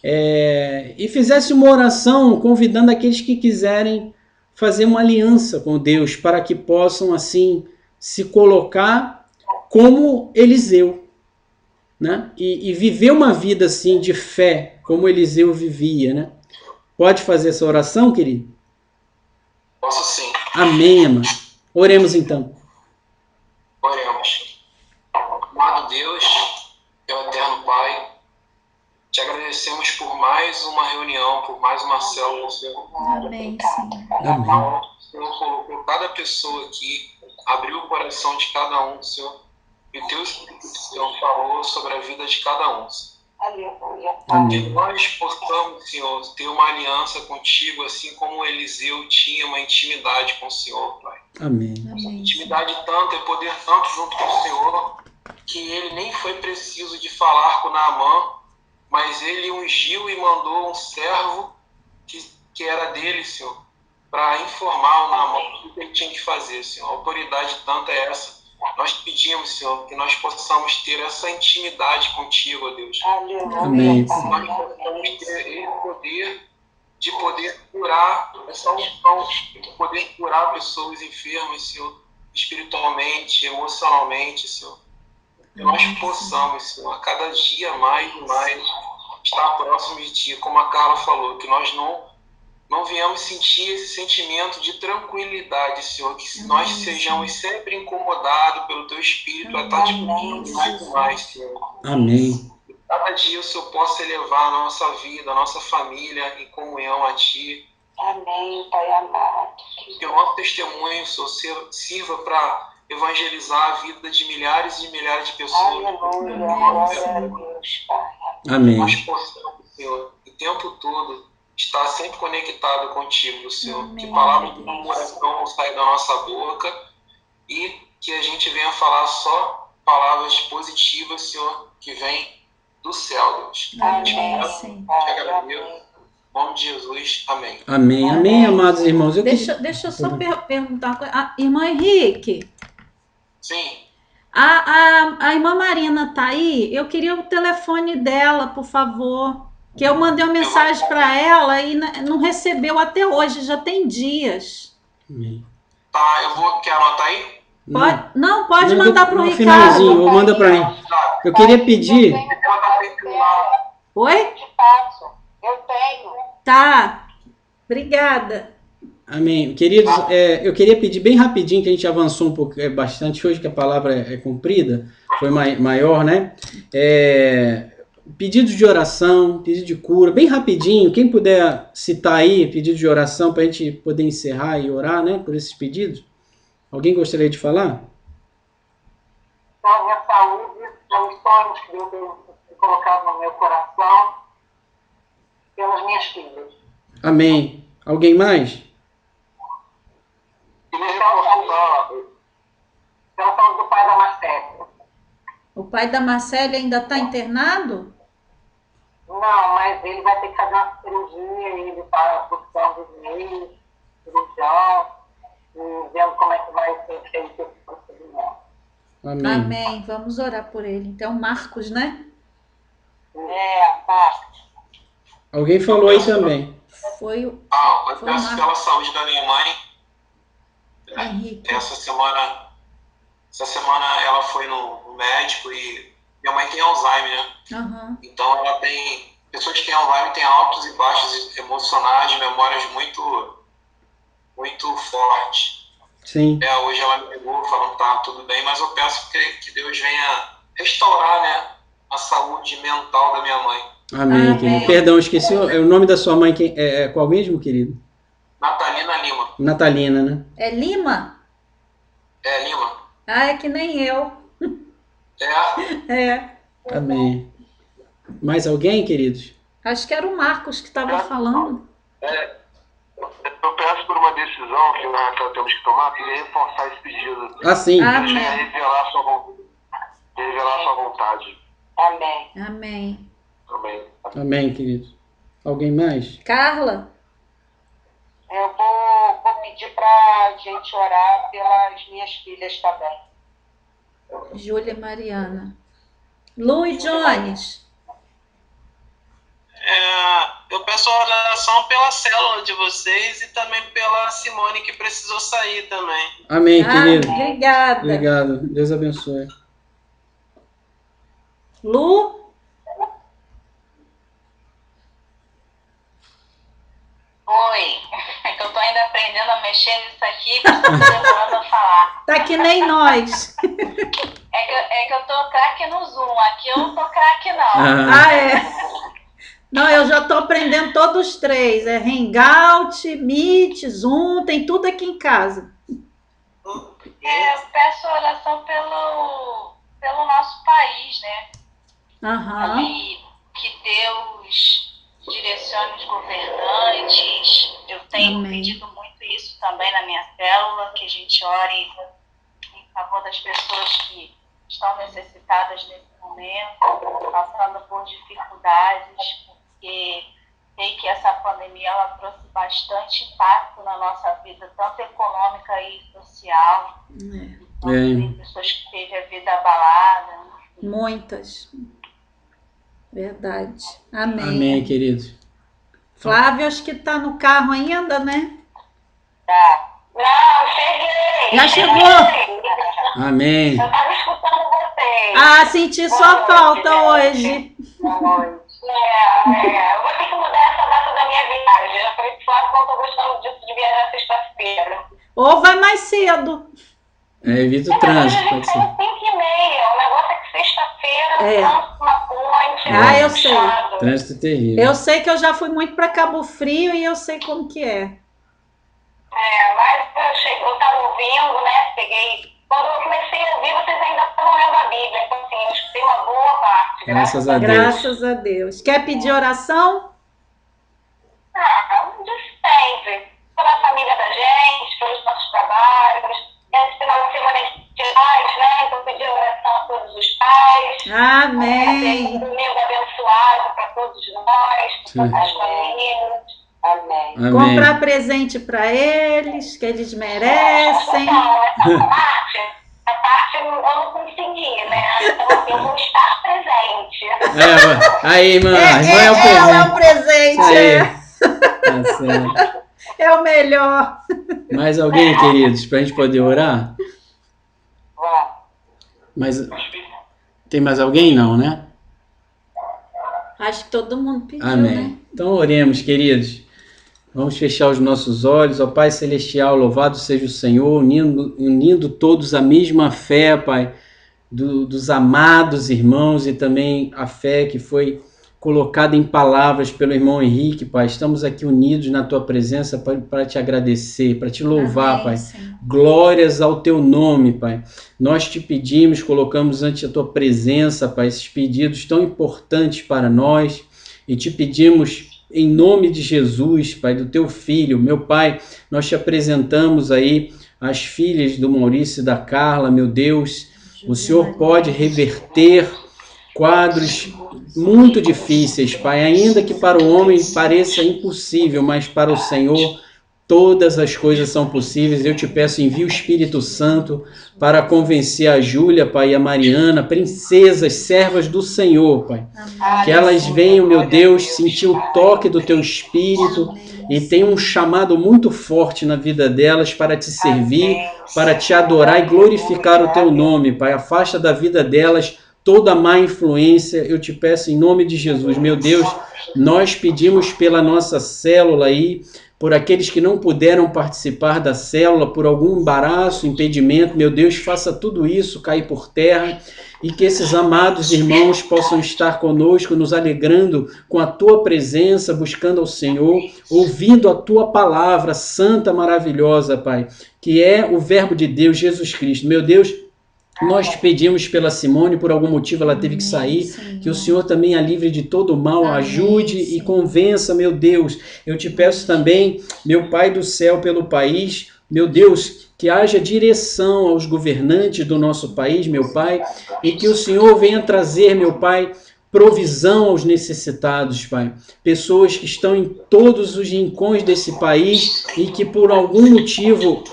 E fizesse uma oração convidando aqueles que quiserem fazer uma aliança com Deus para que possam assim se colocar como Eliseu, né? E viver uma vida assim de fé como Eliseu vivia, né? Pode fazer essa oração, querido? Posso sim. Amém, amado. Oremos então. Oremos. Amado Deus, meu eterno Pai, te agradecemos por mais uma reunião, por mais uma célula, Senhor. Amém, Senhor. Amém. O Senhor colocou cada pessoa aqui, abriu o coração de cada um, Senhor. E o teu Espírito, Senhor, falou sobre a vida de cada um, Senhor. Aleluia. Que Amém. nós possamos, Senhor, ter uma aliança contigo, assim como Eliseu tinha uma intimidade com o Senhor, Pai. Amém. Amém. Intimidade tanto e poder tanto junto com o Senhor, que ele nem foi preciso de falar com Naamã, mas ele ungiu e mandou um servo que era dele, Senhor, para informar o Naamã o que ele tinha que fazer, Senhor. A autoridade tanta é essa. Nós pedimos, Senhor, que nós possamos ter essa intimidade contigo, ó Deus. Aleluia. Amém. Nós possamos ter esse poder de poder curar, essa unção, de poder curar pessoas enfermas, Senhor, espiritualmente, emocionalmente, Senhor. Que nós possamos, Senhor, a cada dia mais e mais estar próximo de Ti, como a Carla falou, que nós não venhamos sentir esse sentimento de tranquilidade, Senhor, que nós sejamos sempre incomodados pelo Teu Espírito a estar te pedindo mais e mais, Senhor. Amém. Cada dia o Senhor possa elevar a nossa vida, a nossa família em comunhão a Ti. Amém, Pai amado. Que o nosso testemunho, Senhor, sirva para evangelizar a vida de milhares e milhares de pessoas. Aleluia. Glória a Deus, Pai. Amém. Nós possamos, Senhor, o tempo todo estar sempre conectado contigo, Senhor. Amém. Que palavras do coração não saia da nossa boca e que a gente venha falar só palavras positivas, Senhor, que vêm do céu, Deus. Amém, Te Senhor. agradeço. Em nome de Jesus. Amém. Amém. Amém, amados irmãos. Deixa eu só perguntar uma coisa. Irmão Henrique, Sim. A irmã Marina tá aí? Eu queria o telefone dela, por favor. Que eu mandei uma mensagem para ela e não recebeu até hoje, já tem dias. Amém. Tá, quer anotar aí? Pode mandar para o no Ricardo. finalzinho, ou manda para mim. Eu queria pedir. Oi? Eu te passo. Eu tenho. Tá. Obrigada. Amém. Queridos, eu queria pedir bem rapidinho, que a gente avançou um pouco, bastante hoje, que a palavra é comprida, foi maior, né? Pedido de oração, pedido de cura, bem rapidinho, quem puder citar aí pedido de oração para a gente poder encerrar e orar, né, por esses pedidos. Alguém gostaria de falar? Pela minha saúde, pelos sonhos que Deus tem colocado no meu coração, pelas minhas filhas. Amém. Alguém mais? Pela saúde do pai da Marcela. O pai da Marcela ainda está internado? Não, mas ele vai ter que fazer uma cirurgia, ele está buscando dinheiro, cirurgião, e vendo como é que vai ser feito esse procedimento. Amém. Amém. Vamos orar por ele. Então, Marcos, né? Marcos. Alguém falou aí também. Eu peço pela saúde da minha mãe. Henrique. Essa semana ela foi no médico e minha mãe tem Alzheimer, né? Uhum. Então ela tem... Pessoas que têm Alzheimer têm altos e baixos emocionais, memórias muito, muito fortes. Sim. Hoje ela me ligou falando que tá tudo bem, mas eu peço que Deus venha restaurar, né, a saúde mental da minha mãe. Amém, querido. Perdão, esqueci o nome da sua mãe. Qual mesmo, querido? Natalina Lima. Natalina, né? É Lima? Lima. Ah, é que nem eu. Amém. Mais alguém, queridos? Acho que era o Marcos que estava falando. Eu peço por uma decisão que nós temos que tomar, queria reforçar esse pedido. Sim. Deus venha revelar a sua vontade. Amém. Amém. Amém. Amém, queridos. Alguém mais? Carla? Eu vou pedir para a gente orar pelas minhas filhas também. Júlia e Mariana. Lu e Jones? Eu peço oração pela célula de vocês e também pela Simone, que precisou sair também. Amém, querido. Obrigada. Obrigado. Deus abençoe. Lu? Oi, é que eu tô ainda aprendendo a mexer nisso aqui, porque tô demorando a falar. Tá que nem nós. É que eu tô craque no Zoom, aqui eu não tô craque não. Não, eu já tô aprendendo todos os três. Hangout, Meet, Zoom, tem tudo aqui em casa. Eu peço oração pelo nosso país, né? Aham. E que Deus direcione os governantes. Eu tenho pedido muito isso também na minha célula, que a gente ore em favor das pessoas que estão necessitadas nesse momento, passando por dificuldades, porque sei que essa pandemia ela trouxe bastante impacto na nossa vida, tanto econômica e social. Então, tem pessoas que teve a vida abalada. Muitas. Verdade. Amém. Amém, querido. Flávio, acho que tá no carro ainda, né? Tá. Não, cheguei. Já chegou. Amém. Eu tava escutando vocês. Senti sua falta hoje. Boa noite. Eu vou ter que mudar essa data da minha viagem. Já falei pro Flávio que eu tô gostando disso de viajar sexta-feira. Ou vai mais cedo. Evita o trânsito, pode ser. 5h30. O negócio é que sexta-feira, trânsito na ponte. Eu sei. Trânsito terrível. Eu sei que eu já fui muito para Cabo Frio e eu sei como que é. Mas eu tava ouvindo, né? Quando eu comecei a ouvir, vocês ainda estavam lendo a Bíblia. Então, assim, eu escutei uma boa parte. Graças a Deus. Graças a Deus. Quer pedir oração? De sempre. Pela família da gente, pelos nossos trabalhos. Esse final de semana de pais, né? Então, pedir oração a todos os pais. Amém. Um domingo abençoado para todos nós, para todas as famílias. Amém. Amém. Comprar presente para eles, que eles merecem. Essa parte, a parte eu não consegui, né? Então, assim, eu vou estar presente. Aí, irmã, irmã é o presente. Aí. Tá certo. É o melhor. Mais alguém, queridos, para a gente poder orar? Tem mais alguém? Não, né? Acho que todo mundo pediu, Amém. né? Então oremos, queridos. Vamos fechar os nossos olhos. Ó Pai Celestial, louvado seja o Senhor, unindo todos a mesma fé, Pai, dos amados irmãos e também a fé que foi colocada em palavras pelo irmão Henrique, Pai. Estamos aqui unidos na Tua presença para te agradecer, para te louvar, Amém, Pai. Senhor. Glórias ao Teu nome, Pai. Nós te pedimos, colocamos ante a Tua presença, Pai, esses pedidos tão importantes para nós e te pedimos em nome de Jesus, Pai, do Teu Filho. Meu Pai, nós te apresentamos aí as filhas do Maurício e da Carla, meu Deus. O Senhor pode reverter quadros muito difíceis, Pai, ainda que para o homem pareça impossível, mas para o Senhor todas as coisas são possíveis. Eu te peço, envia o Espírito Santo para convencer a Júlia, Pai, e a Mariana, princesas, servas do Senhor, Pai. Amém. Que elas venham, meu Deus, sentir o toque do Teu Espírito e tenham um chamado muito forte na vida delas para te servir, para te adorar e glorificar o Teu nome, Pai. Afasta da vida delas toda má influência, eu te peço em nome de Jesus. Meu Deus, nós pedimos pela nossa célula aí, por aqueles que não puderam participar da célula, por algum embaraço, impedimento, meu Deus, faça tudo isso cair por terra e que esses amados irmãos possam estar conosco, nos alegrando com a Tua presença, buscando ao Senhor, ouvindo a Tua palavra santa, maravilhosa, Pai, que é o Verbo de Deus, Jesus Cristo. Meu Deus, nós te pedimos pela Simone, por algum motivo ela teve que sair, Senhor. Que o Senhor também a livre de todo o mal, ajude e convença, meu Deus. Eu te peço também, meu Pai do céu, pelo país, meu Deus, que haja direção aos governantes do nosso país, meu Pai, e que o Senhor venha trazer, meu Pai, provisão aos necessitados, Pai. Pessoas que estão em todos os rincões desse país e que por algum motivo,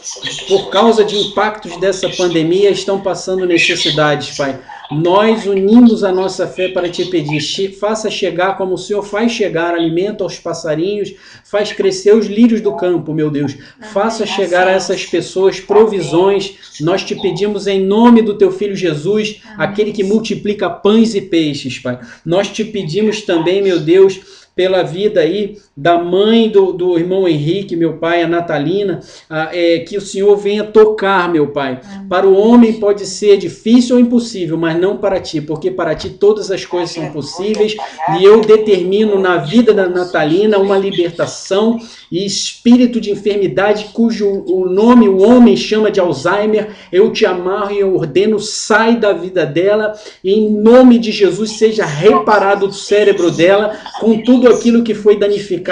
por causa de impactos dessa pandemia, estão passando necessidades, Pai. Nós unimos a nossa fé para te pedir, faça chegar como o Senhor faz chegar alimento aos passarinhos, faz crescer os lírios do campo, meu Deus. Faça chegar a essas pessoas provisões. Nós te pedimos em nome do Teu Filho Jesus, aquele que multiplica pães e peixes, Pai. Nós te pedimos também, meu Deus, pela vida aí da mãe do irmão Henrique, meu Pai, a Natalina, que o Senhor venha tocar, meu Pai. Para o homem pode ser difícil ou impossível, mas não para Ti, porque para Ti todas as coisas são possíveis, e eu determino na vida da Natalina uma libertação e espírito de enfermidade cujo o nome o homem chama de Alzheimer, eu te amarro e eu ordeno, sai da vida dela, e em nome de Jesus seja reparado o cérebro dela com tudo aquilo que foi danificado,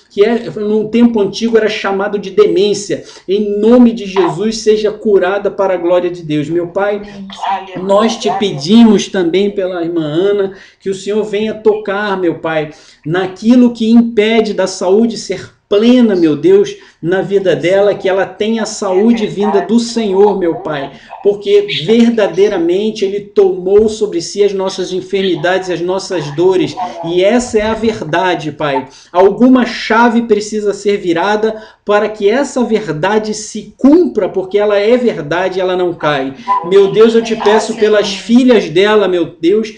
que no tempo antigo era chamado de demência. Em nome de Jesus seja curada para a glória de Deus. Meu Pai, nós te pedimos também pela irmã Ana, que o Senhor venha tocar, meu Pai, naquilo que impede da saúde ser plena, meu Deus, na vida dela, que ela tenha a saúde vinda do Senhor, meu Pai, porque verdadeiramente Ele tomou sobre si as nossas enfermidades e as nossas dores, e essa é a verdade, Pai. Alguma chave precisa ser virada para que essa verdade se cumpra, porque ela é verdade, ela não cai. Meu Deus, eu te peço pelas filhas dela, meu Deus,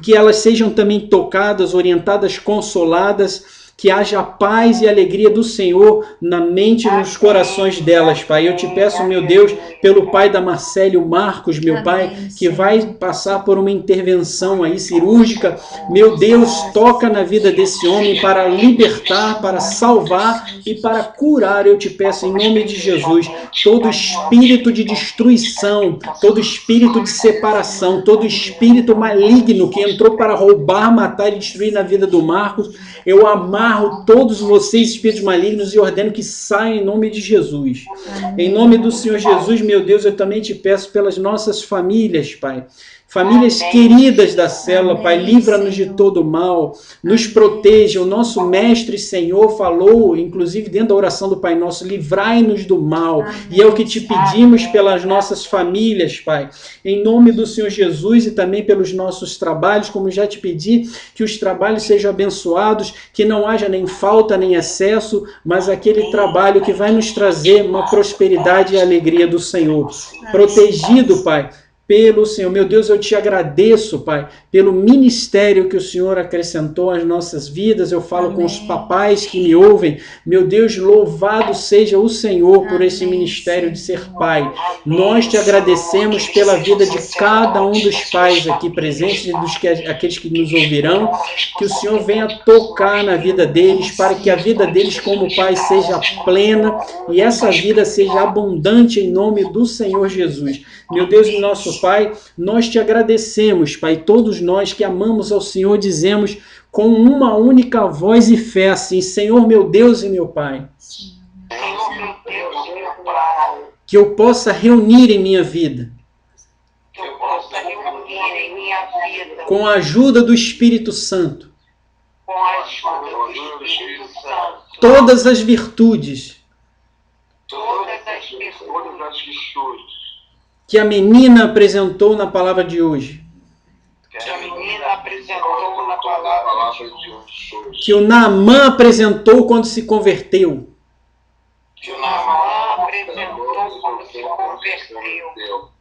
que elas sejam também tocadas, orientadas, consoladas, que haja paz e alegria do Senhor na mente e nos corações delas, Pai. Eu te peço, meu Deus, pelo pai da Marcélio Marcos, meu Pai, que vai passar por uma intervenção aí cirúrgica. Meu Deus, toca na vida desse homem para libertar, para salvar e para curar. Eu te peço, em nome de Jesus, todo espírito de destruição, todo espírito de separação, todo espírito maligno que entrou para roubar, matar e destruir na vida do Marcos, eu amarro todos vocês, espíritos malignos, e ordeno que saiam em nome de Jesus. Em nome do Senhor Jesus, meu Deus, eu também te peço pelas nossas famílias, Pai. famílias queridas da célula, Pai, livra-nos de todo mal, nos proteja. O nosso Mestre e Senhor falou, inclusive dentro da oração do Pai Nosso, livrai-nos do mal. E é o que te pedimos pelas nossas famílias, Pai. Em nome do Senhor Jesus e também pelos nossos trabalhos, como já te pedi, que os trabalhos sejam abençoados, que não haja nem falta nem excesso, mas aquele trabalho que vai nos trazer uma prosperidade e alegria do Senhor. Protegido, Pai, pelo Senhor. Meu Deus, eu te agradeço, Pai, pelo ministério que o Senhor acrescentou às nossas vidas. Eu falo com os papais que me ouvem. Meu Deus, louvado seja o Senhor por esse ministério de ser pai. Nós te agradecemos pela vida de cada um dos pais aqui presentes e aqueles que nos ouvirão. Que o Senhor venha tocar na vida deles, para que a vida deles como pai seja plena e essa vida seja abundante em nome do Senhor Jesus. Meu Deus e nosso Pai, nós te agradecemos, Pai, todos nós que amamos ao Senhor, dizemos com uma única voz e fé assim: Senhor, meu Deus e meu Pai, que eu possa reunir em minha vida, com a ajuda do Espírito Santo, todas as virtudes que a menina apresentou na palavra de hoje, que o Naamã apresentou quando se converteu,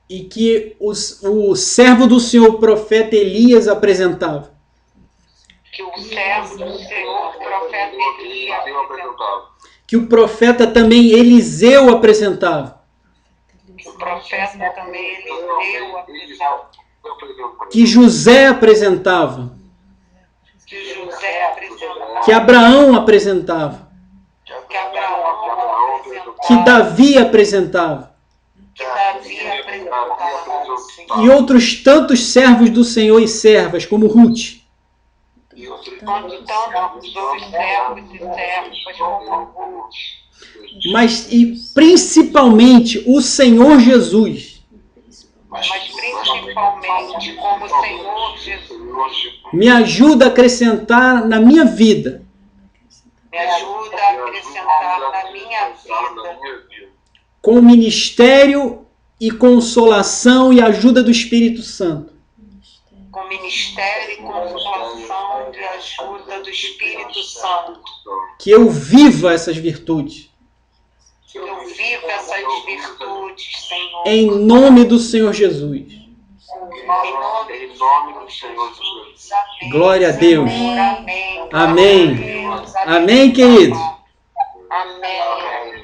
e que o servo do Senhor, o profeta Elias, apresentava. Que o profeta também Eliseu apresentava. Que José apresentava. Que Abraão apresentava. Que Davi apresentava. E outros tantos servos do Senhor e servas, como Ruth. Mas e principalmente o Senhor Jesus. Me ajuda a acrescentar na minha vida. Com o ministério e consolação e ajuda do Espírito Santo. Com ministério e consolação e ajuda do Espírito Santo. Que eu viva essas virtudes. Que eu viva essas virtudes, Senhor. Em nome do Senhor Jesus. Em nome do Senhor Jesus. Glória a Deus. Amém. Amém. Amém, queridos.